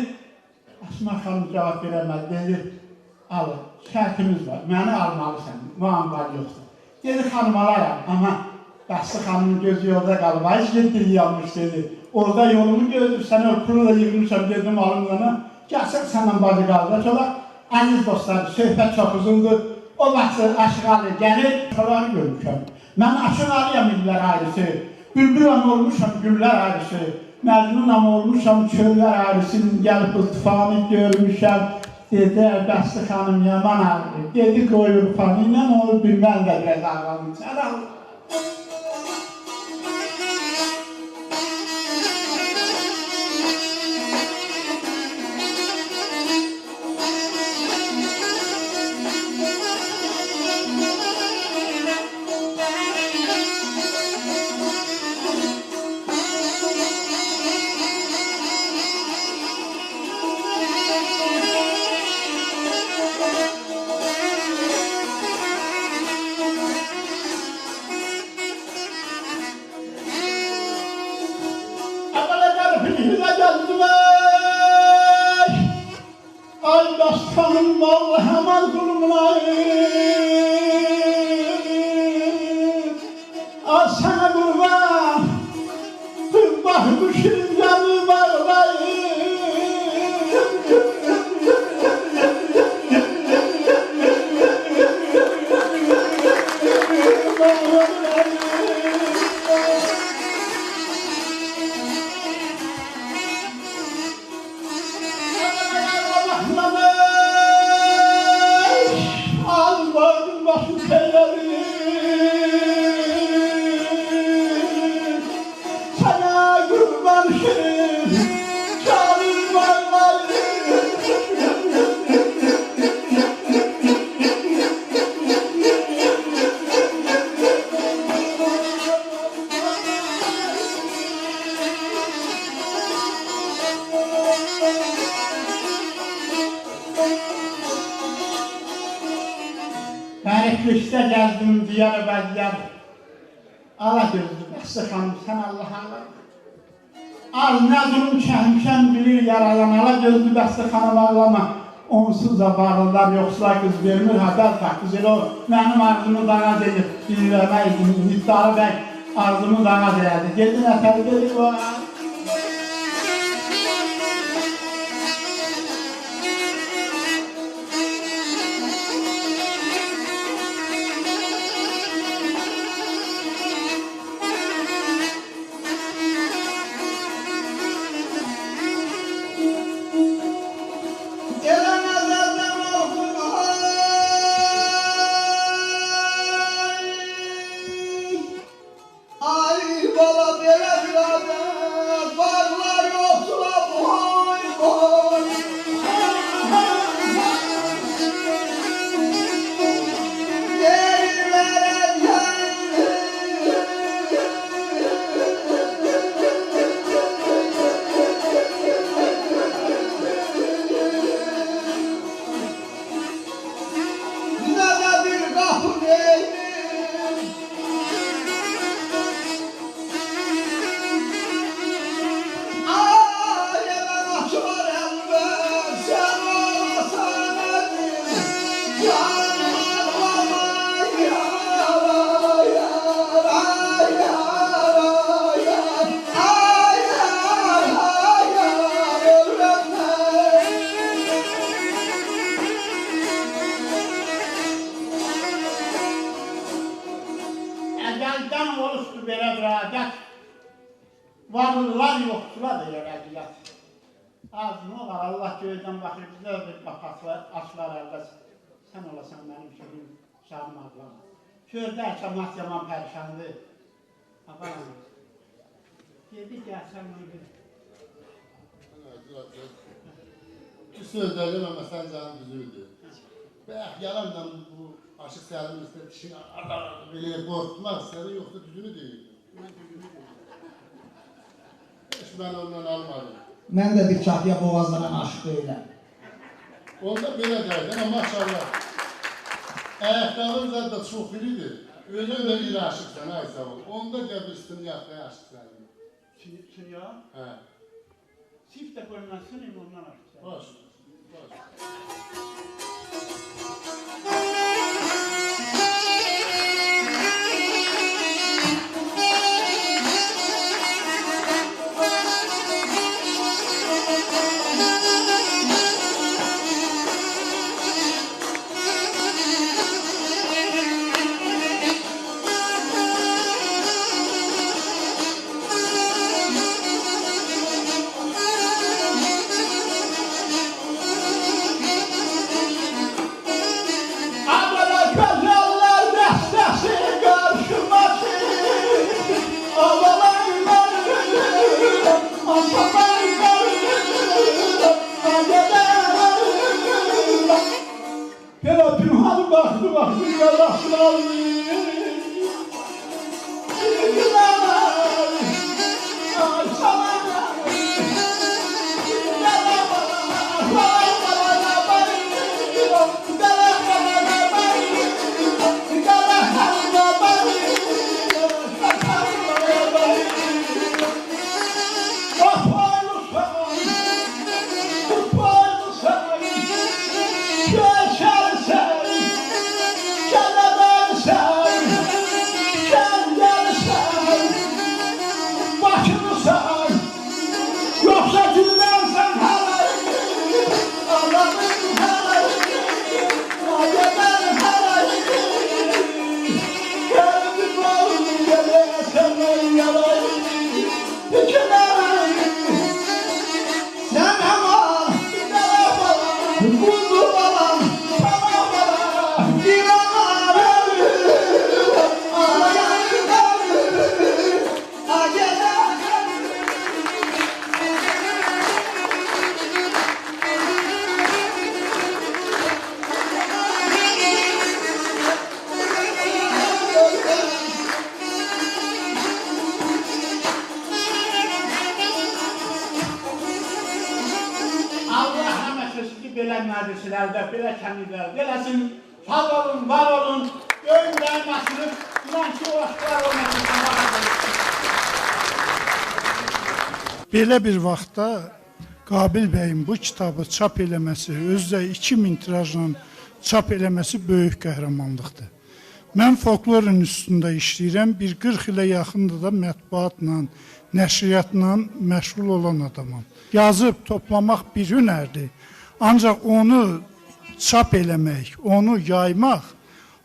Asma xanım cavab verəmədi, dedi, alın, şərtimiz var, məni almalısan, müam var yoxdur. Dedi, xanım alaram, amma Bəxsi xanımın gözü yolda qalıb, ay dili yanmış dedi. Orada yolumu gözlür, sənə pulu da yığmışam, dedim alımlana, gəlsək səndən bacı qaldı. Sonra, əziz dostlar, söhbət çox uzundur, o vaxtı Aşıq Ali gəlir, şoları görmüşəm. Mən Aşıq Aliyəm illər ayrısı, bülbülam olmuşam güllər ayrısı. Məcnunam olmuşam, çöllər ayrısın, gəlib bu tufanı görmüşəm. Dedi, Bəxsi xanım yaman ağrı. Dedi, qoyur fanı ilə olur, bilmən də biraz ağlanım. Sən ağlı. Ay dastanım vallahi hemen zulmuna al sana kurban bak bu şirin canı vallahi Kışta gezdim diyar bəzlər Ala gözlü Bəxsi xanım sən Allah Allah Al nə zulüm çəkmişəm bilir yaradan Ala gözlü Bəxsi xanım ağlama onsuz da varlılar yoxsula qız vermir, haber taktız. Elə o mənim arzumu dağaz edib dinləmək, Niftalı bəy arzumu dağaz elədi. Gedin əfəri gedir o. Əzəldən oluşdu belə bir adət, varlılar yoxsula da yerədilər. Ağzına var, Allah göydən baxır, bizə bir qapaqlar, açlar əlbəs, sən olasan mənim şeyim, şahım ağlama. Kördə əşəmat yaman pərişandır. Aparam. Dedi gəlsən onu. Bu sözlərlə Məməsən canım düzüldü. Bəx, yalanla bu Aşıq Səlim istədi, dişini belə qorxdular, səni yoxsa düzünü deyildi. Mən düzünü deyildim. Heç mən ondan almadım. Mən də bir çapıya boğazlanan aşıq deyiləm. Onda belə dərdim, amma maşallah. Ayaqlarım da çox iridir. Özün də iri aşıqsan, ay sağ ol. Onda gəl bir üstünü yaxdaya aşıq Səlim. Sünya? Hə. Sif də qoyundan sınayım, ondan aşıq Səlim. Baş. məclislerde, belə kəmirlərdə eləsin, sağ olun, var olun, göyümlərin açılıb, inan ki, o aşklar olmasın. Belə bir vaxtda Qabil bəyin bu kitabı çap eləməsi, özdə 2000 tirajla çap eləməsi böyük qəhrəmanlıqdır. Mən folklorun üstündə işləyirəm, bir 40 ilə yaxında da mətbuatla, nəşriyyatla məşğul olan adamam. Yazıb toplamaq bir hünərdir, ancaq onu çap eləmək, onu yaymaq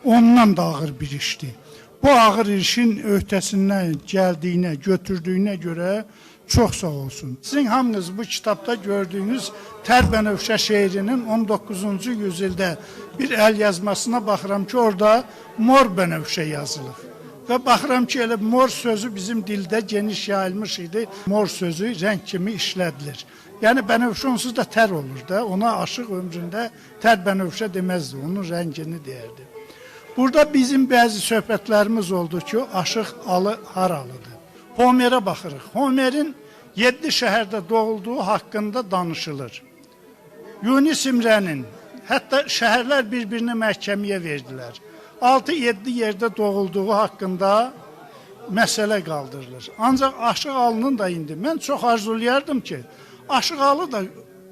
ondan da ağır bir işdir. Bu ağır işin öhdəsindən gəldiyinə, götürdüyünə görə çox sağ olsun. Sizin hamınız bu kitabda gördüyünüz Tərbənövşə şeirinin 19-cu yüzildə bir əl yazmasına baxıram ki, orada mor bənövşə yazılıb. Və baxıram ki, elə mor sözü bizim dildə geniş yayılmış idi. Mor sözü rəng kimi işlədilir. Yəni bənövşə onsuz da tər olur da, ona aşıq ömründə tər bənövşə deməzdi, onun rəngini deyərdi. Burada bizim bəzi söhbətlərimiz oldu ki, aşıq alı haralıdır. Homerə baxırıq. Homerin 7 şəhərdə doğulduğu haqqında danışılır. Yunus İmrənin, hətta şəhərlər bir-birinə məhkəməyə verdilər. 6-7 yerdə doğulduğu haqqında məsələ qaldırılır. Ancaq Aşıq Alının da indi, mən çox arzulayardım ki, Aşıq Alı da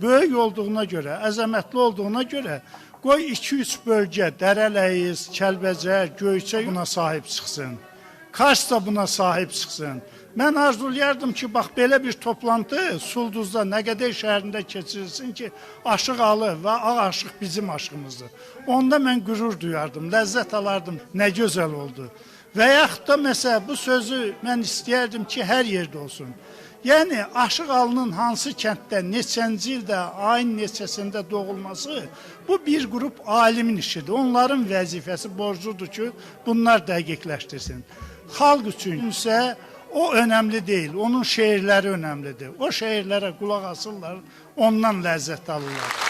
böyük olduğuna görə, əzəmətli olduğuna görə, qoy 2-3 bölgə, Dərələyiz, Kəlbəcər, Göyçə buna sahib çıxsın. Kars da buna sahib çıxsın. Mən arzulayardım ki, bax, belə bir toplantı Sulduzda, Nəqədər şəhərində keçirilsin ki, Aşıq Alı və Ağ Aşıq bizim aşığımızdır. Onda mən qürur duyardım, ləzzət alardım, nə gözəl oldu. Və yaxud da məsələ, bu sözü mən istəyərdim ki, hər yerdə olsun. Yəni, Aşıq Alının hansı kənddə, neçənci ildə, ayın neçəsində doğulması, bu bir qrup alimin işidir. Onların vəzifəsi borcudur ki, bunlar dəqiqləşdirsin. Xalq üçün isə o önəmli deyil, onun şeirləri önəmlidir. O şeirlərə qulaq asırlar, ondan ləzzət alırlar.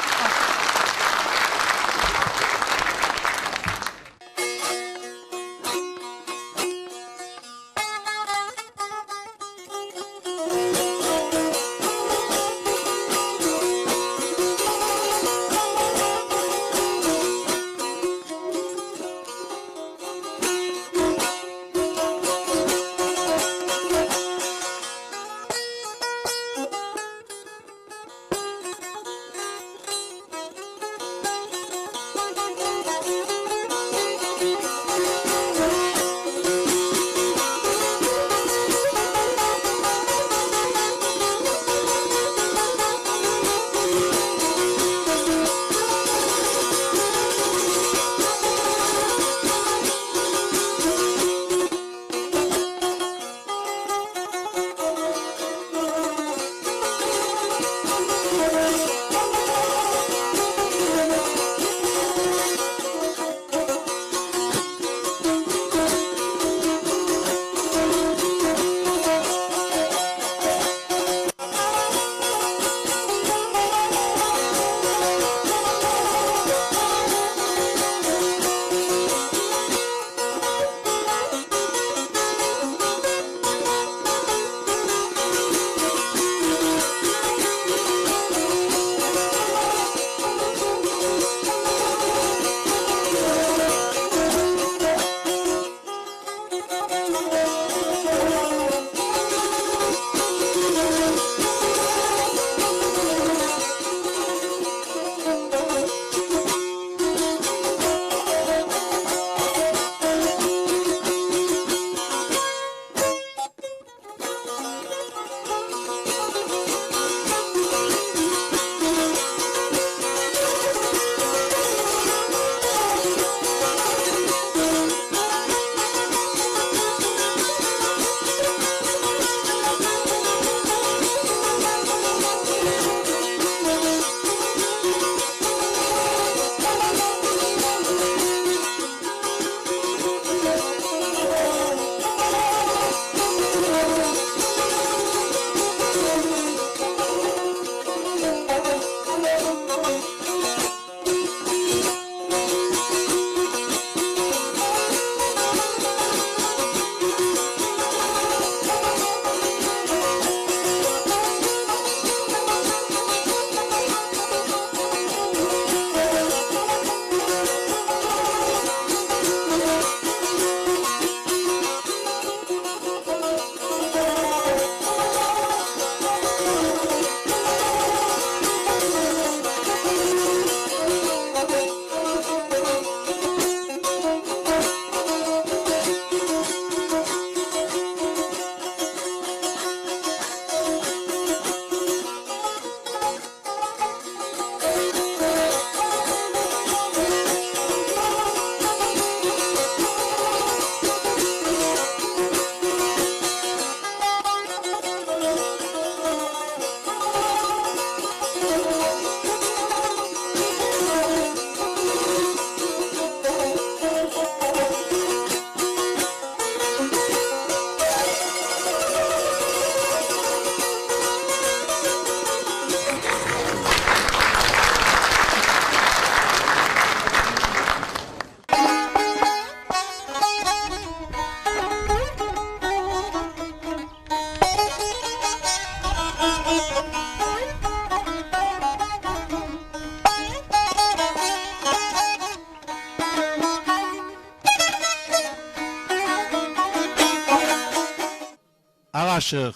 Aşıq,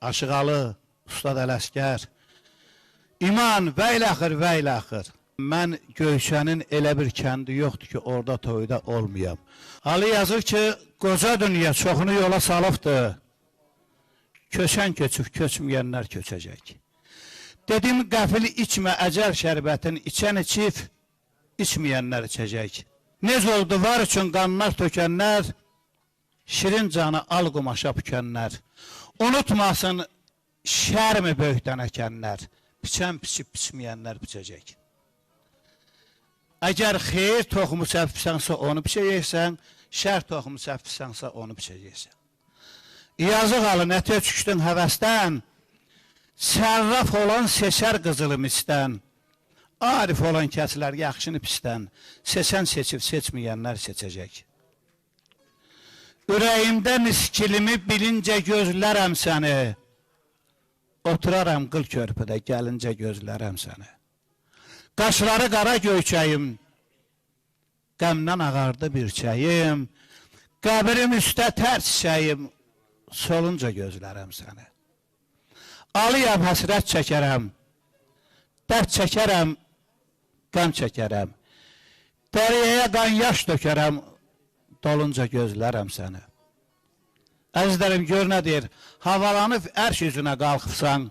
Aşıqalı, Ustad Ələsgər, İman və ilaxır, və ilaxır. Mən Göyçənin elə bir kəndi yoxdur ki, orada toyda olmayam. Ali yazır ki, qoca dünya çoxunu yola salıbdır. Köçən köçüb, köçməyənlər köçəcək. Dedim, qəfil içmə əcəl şərbətin, içən içib, içməyənlər içəcək. Nec oldu var üçün qanlar tökənlər, şirin canı al qumaşa bükənlər. Unutmasın, şərmi böyükdən əkənlər, biçən biçib biçməyənlər biçəcək. Əgər xeyir toxumu səpsənsə, onu biçəcəksən, şər toxumu səpsənsə, onu biçəcəksən. Yazıq alı, nə töküşdün həvəsdən, sərraf olan seçər qızılı misdən, arif olan kəsilər yaxşını pisdən, seçən seçib seçməyənlər seçəcək. Ürəyimdə miskilimi bilincə gözlərəm səni, oturaram qıl körpüdə gəlincə gözlərəm səni. Qaşları qara göyçəyim, qəmdən ağardı bir çəyim, qəbrim üstə tər çiçəyim, solunca gözlərəm səni. Alıyam, həsrət çəkərəm, dərd çəkərəm, qəm çəkərəm, dəriyə qan yaş dökərəm, dolunca gözlərəm səni. Əzizlərim, gör nə deyir, havalanıb ərş üzünə qalxıbsan,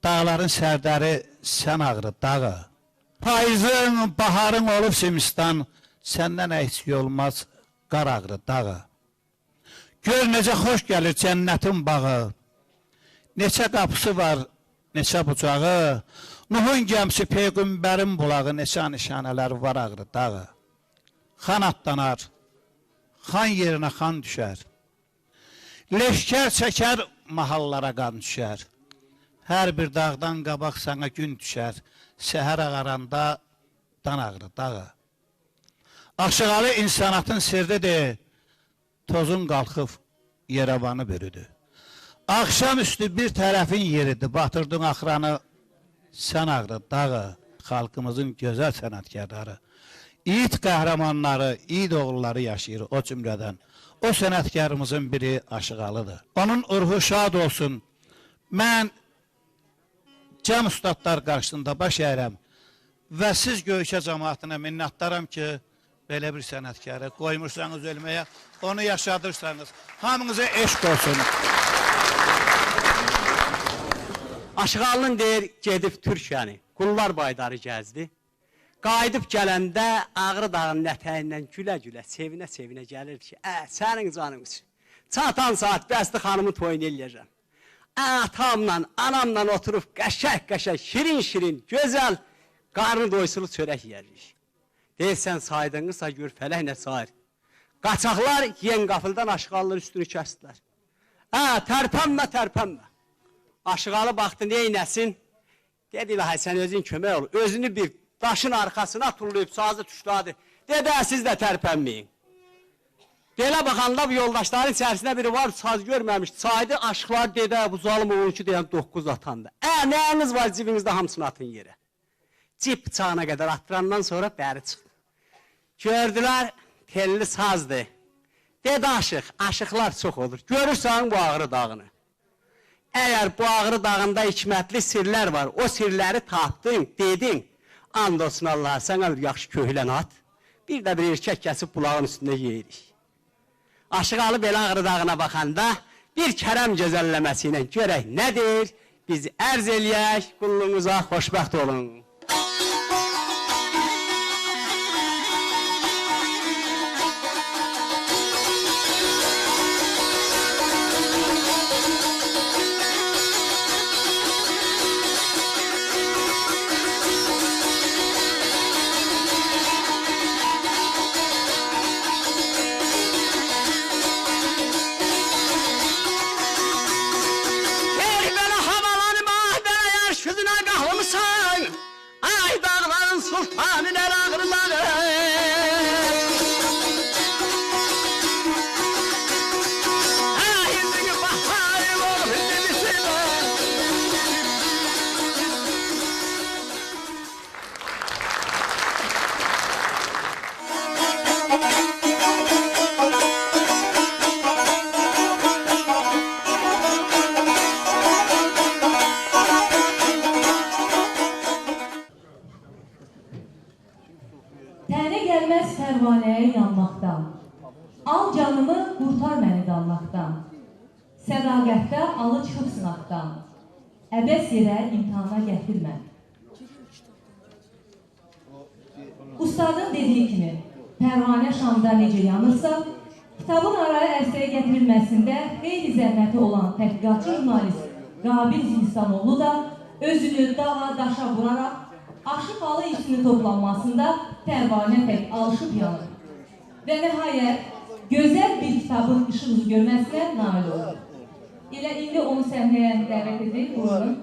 dağların sərdəri sən ağrı dağı. Payızın, baharın olub simistan, səndən əksik olmaz qar ağrı dağı. Gör necə xoş gəlir cənnətin bağı, neçə qapısı var, neçə bucağı, Nuhun gəmsi peyğümbərin bulağı, neçə nişanələr var ağrı dağı. Xan atlanar, xan yerinə xan düşər, leşkər çəkər, mahallara qan düşər. Hər bir dağdan qabaq sana gün düşər, səhər ağaranda dan ağrı dağı. Aşıqalı insanatın sirridir, tozun qalxıb Yerevanı bürüdü. Akşamüstü bir tərəfin yeridir, batırdın axranı, sən ağrı dağı, xalqımızın gözəl sənətkarları. İyid qəhrəmanları, iyid oğulları yaşayır o cümlədən. O sənətkarımızın biri Aşıqalıdır. Onun ruhu şad olsun. Mən cəm ustadlar qarşısında baş əyirəm və siz Göyçə cəmaatına minnətdaram ki, belə bir sənətkarı qoymursanız ölməyə, onu yaşadırsanız. Hamınıza eşq olsun. Aşıqalının deyir, gedib Türkiyəni, qullar baydarı gəzdi. Qayıdıb gələndə Ağrı dağının ətəyindən gülə-gülə, sevinə-sevinə gəlir ki, sənin canın üçün. Çatan saat bəsti xanımı toyun eləyəcəm. Atamla, anamla oturub qəşək-qəşək, şirin-şirin, gözəl, qarnı doysulu çörək yeririk. Deyirsən saydınızsa gör fələk nə sayır. Qaçaqlar yen qafıldan Aşıqalıların üstünü kəsdilər. Tərpənmə. Aşıqalı baxdı, neynəsin? Dedi, ilahi, sən özün kömək ol. Özünü bir daşın arxasına tullayıb, sazı tuşladı. Dedi, siz də tərpənməyin. Belə baxanda bu yoldaşların içərisində biri var, saz görməmiş. Saydı, aşıqlar dedi, bu zalım oğuncu deyən 9 atandı. Nəyiniz var cibinizdə hamısını atın yerə. Cib bıçağına qədər attırandan sonra bəri çıxdı. Gördülər, telli sazdı. Dedi, aşıqlar çox olur. Görürsən bu Ağrı dağını. Əgər bu Ağrı dağında hikmətli sirlər var, o sirləri tapdın, dedin, and olsun Allah, sənə bir yaxşı köhlən at, bir də bir erkək kəsib bulağın üstündə yeyirik. Aşıqalı belə Ağrı dağına baxanda bir kərəm gözəlləməsi ilə görək nədir, biz ərz eləyək, qulluğunuza xoşbəxt olun. pərvanəyə yanmaqdan. Al canımı, qurtar məni qalmaqdan. Sədaqətdə alı çıxıb sınaqdan. Əbəs yerə imtihana gətirmə. Ustadın dediyi kimi, pərvanə şamda necə yanırsa, kitabın araya ərsəyə gətirilməsində xeyli zəhməti olan tədqiqatçı jurnalist Qabil Zimstanoğlu da özünü dağa, daşa vuraraq Aşıq Alı işinin toplanmasında pərvanə tək alışıb yanır. Və nəhayət, gözəl bir kitabın işıq üzü görməsinə nail olur. Elə indi onu səhnəyə dəvət edir, buyurun.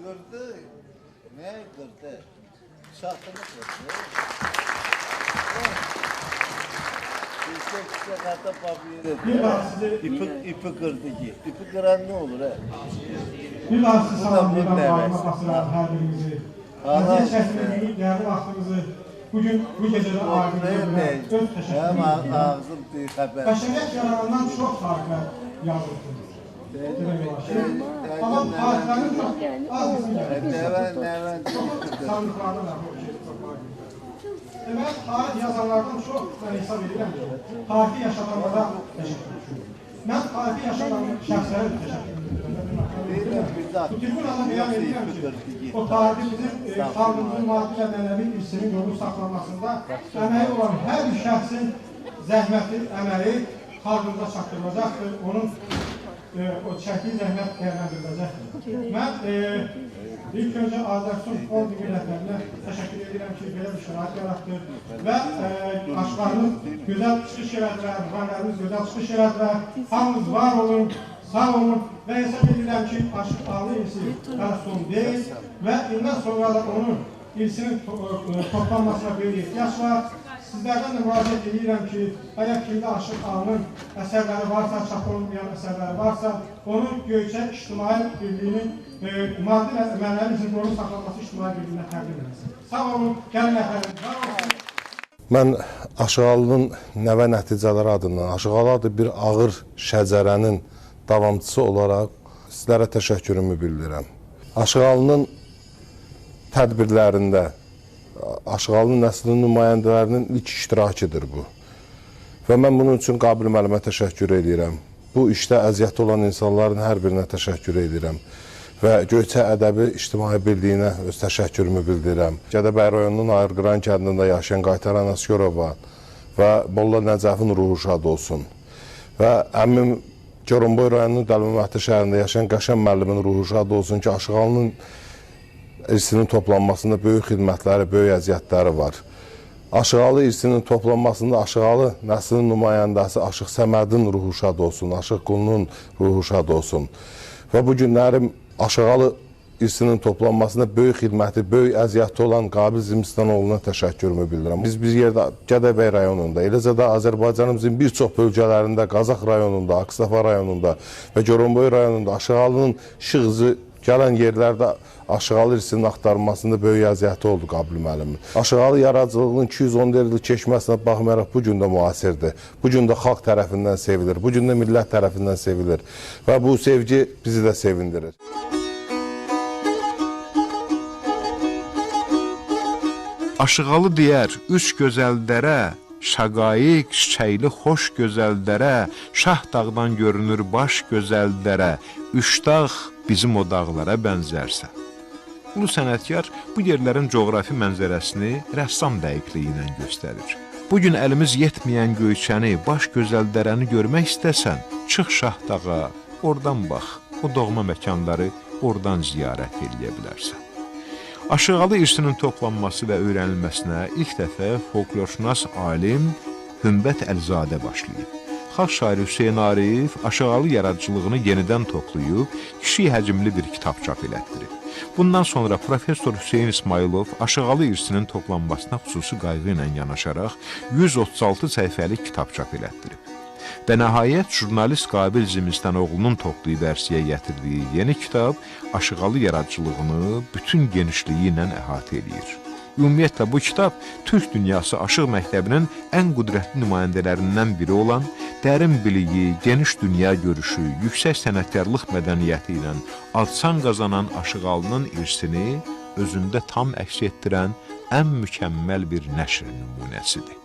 Gördü, nə gördü? Şahtını gördü. Yüksek kata papiri ipi kırdı ki. İpi kıran ne olur he? Bir daha sizi salamlayıram, bağırma basıram hər birinizi. Əziyyət çəkməyiniz, gəldi vaxtınızı bugün bu gecədə aydınlıqla öz təşəkkürünü edirəm. Bəşəriyyət yaranandan çox tarixə yazılsınız. Amma tarixlərin çox az qısmı gəlir. Sandıqlardan da bu şey çox var. Demək, tarix yazanlardan çox mən hesab edirəm ki, tarihi yaşatanlara təşəkkür edirəm. Mən tarihi yaşanan şəxslərə təşəkkür edirəm. Bu tribunada beyan edirəm ki, o tarihimizin, xalqımızın maddi və mənəvi irsinin yolu saxlanmasında əməyi olan hər bir şəxsin zəhməti, əməyi xalqımıza çatdırılacaqdır, onun o çəkdiyi zəhmət dəyərləndiriləcəkdir. Mən ilk öncə Azərsun Holdingi rəhbərinə təşəkkür edirəm ki, belə bir şərait yaratdır və aşıqlarımız gözəl çıxış elədilər, müğənnilərimiz gözəl çıxış elədilər, hamınız var olun, sağ olun və hesab edirəm ki, Aşıq Alı irsi hələ son deyil və indən sonra da onun irsinin toplanmasına böyük ehtiyac var. Sizlərdən də müraciət edirəm ki, əgər kimdə Aşıq Alının əsərləri varsa, çap olunmayan əsərləri varsa, onun Göyçə İctimai Birliyinin maddi və mənəvi izinlərin saxlanması İctimai Birliyinə təqdim edilsin. Sağ olun, gəlin əfərim, var olsun. Mən Aşıq Alının nəvə nəticələri adından, Aşıq Alı adı bir ağır şəcərənin davamçısı olaraq sizlərə təşəkkürümü bildirirəm. Aşıq Alının tədbirlərində, Aşıq Alı nəslinin nümayəndələrinin ilk iştirakıdır bu. Və mən bunun üçün Qabil müəllimə təşəkkür edirəm. Bu işdə əziyyəti olan insanların hər birinə təşəkkür edirəm. Və Göyçə Ədəbi İctimai Birliyinə öz təşəkkürümü bildirirəm. Gədəbəy rayonunun Ayırqıran kəndində yaşayan Qaytaran Əsgərova və Molla Nəcəfin ruhu şad olsun. Və əmim Goronboy rayonunun Dəlmə şəhərində yaşayan Qəşəm müəllimin ruhu şad olsun ki, Aşıq Alının irsinin toplanmasında böyük xidmətləri, böyük əziyyətləri var. Aşıq Alı irsinin toplanmasında Aşıq Alı nəslinin nümayəndəsi Aşıq Səmədin ruhu şad olsun, Aşıq Qulunun ruhu şad olsun. Və bu günlərim Aşıq Alı irsinin toplanmasında böyük xidməti, böyük əziyyəti olan Qabil Zimstanoğlu'na təşəkkürümü bildirirəm. Biz bir yerdə Gədəbəy rayonunda, eləcə də Azərbaycanımızın bir çox bölgələrində, Qazax rayonunda, Aksafa rayonunda və Goronboy rayonunda Aşıq Alının işıq izi gələn yerlərdə Aşıq Alı irsinin axtarılmasında böyük əziyyəti oldu Qabil müəllimin. Aşıq Alı yaradıcılığının 214 il keçməsinə baxmayaraq bu gün də müasirdir. Bu gün də xalq tərəfindən sevilir, bu gün də millət tərəfindən sevilir və bu sevgi bizi də sevindirir. Aşıq Alı deyər, üç gözəldərə, şəqaiq, çiçəkli xoş gözəldərə, şah dağdan görünür baş gözəldərə, üç dağ bizim o dağlara bənzərsə. Ulu sənətkar bu yerlərin coğrafi mənzərəsini rəssam dəqiqliyi ilə göstərir. Bugün əlimiz yetməyən Göyçəni, baş gözəldərəni görmək istəsən, çıx Şahdağa, oradan bax, o doğma məkanları oradan ziyarət edə bilərsən. Aşıq Alı irsinin toplanması və öyrənilməsinə ilk dəfə folklorşünas alim Hümbət Əlizadə başlayıb. Xalq şairi Hüseyn Arif Aşıq Alı yaradıcılığını yenidən toplayıb, kiçik həcmli bir kitab çap elətdirib. Bundan sonra Profesor Hüseyn İsmailov Aşıq Alı irsinin toplanmasına xüsusi qayğı ilə yanaşaraq 136 səhifəlik kitab çap elətdirib. Və nəhayət jurnalist Qabil Zimstanoğlu'nun toplayıb ərsiyə gətirdiyi yeni kitab Aşıq Alı yaradıcılığını bütün genişliyi ilə əhatə edir. Ümumiyyətlə bu kitab Türk dünyası aşıq məktəbinin ən qüdrətli nümayəndələrindən biri olan, dərin biliyi, geniş dünya görüşü, yüksək sənətkarlıq mədəniyyəti ilə ad-san qazanan Aşıq Alının irsini özündə tam əks etdirən ən mükəmməl bir nəşr nümunəsidir.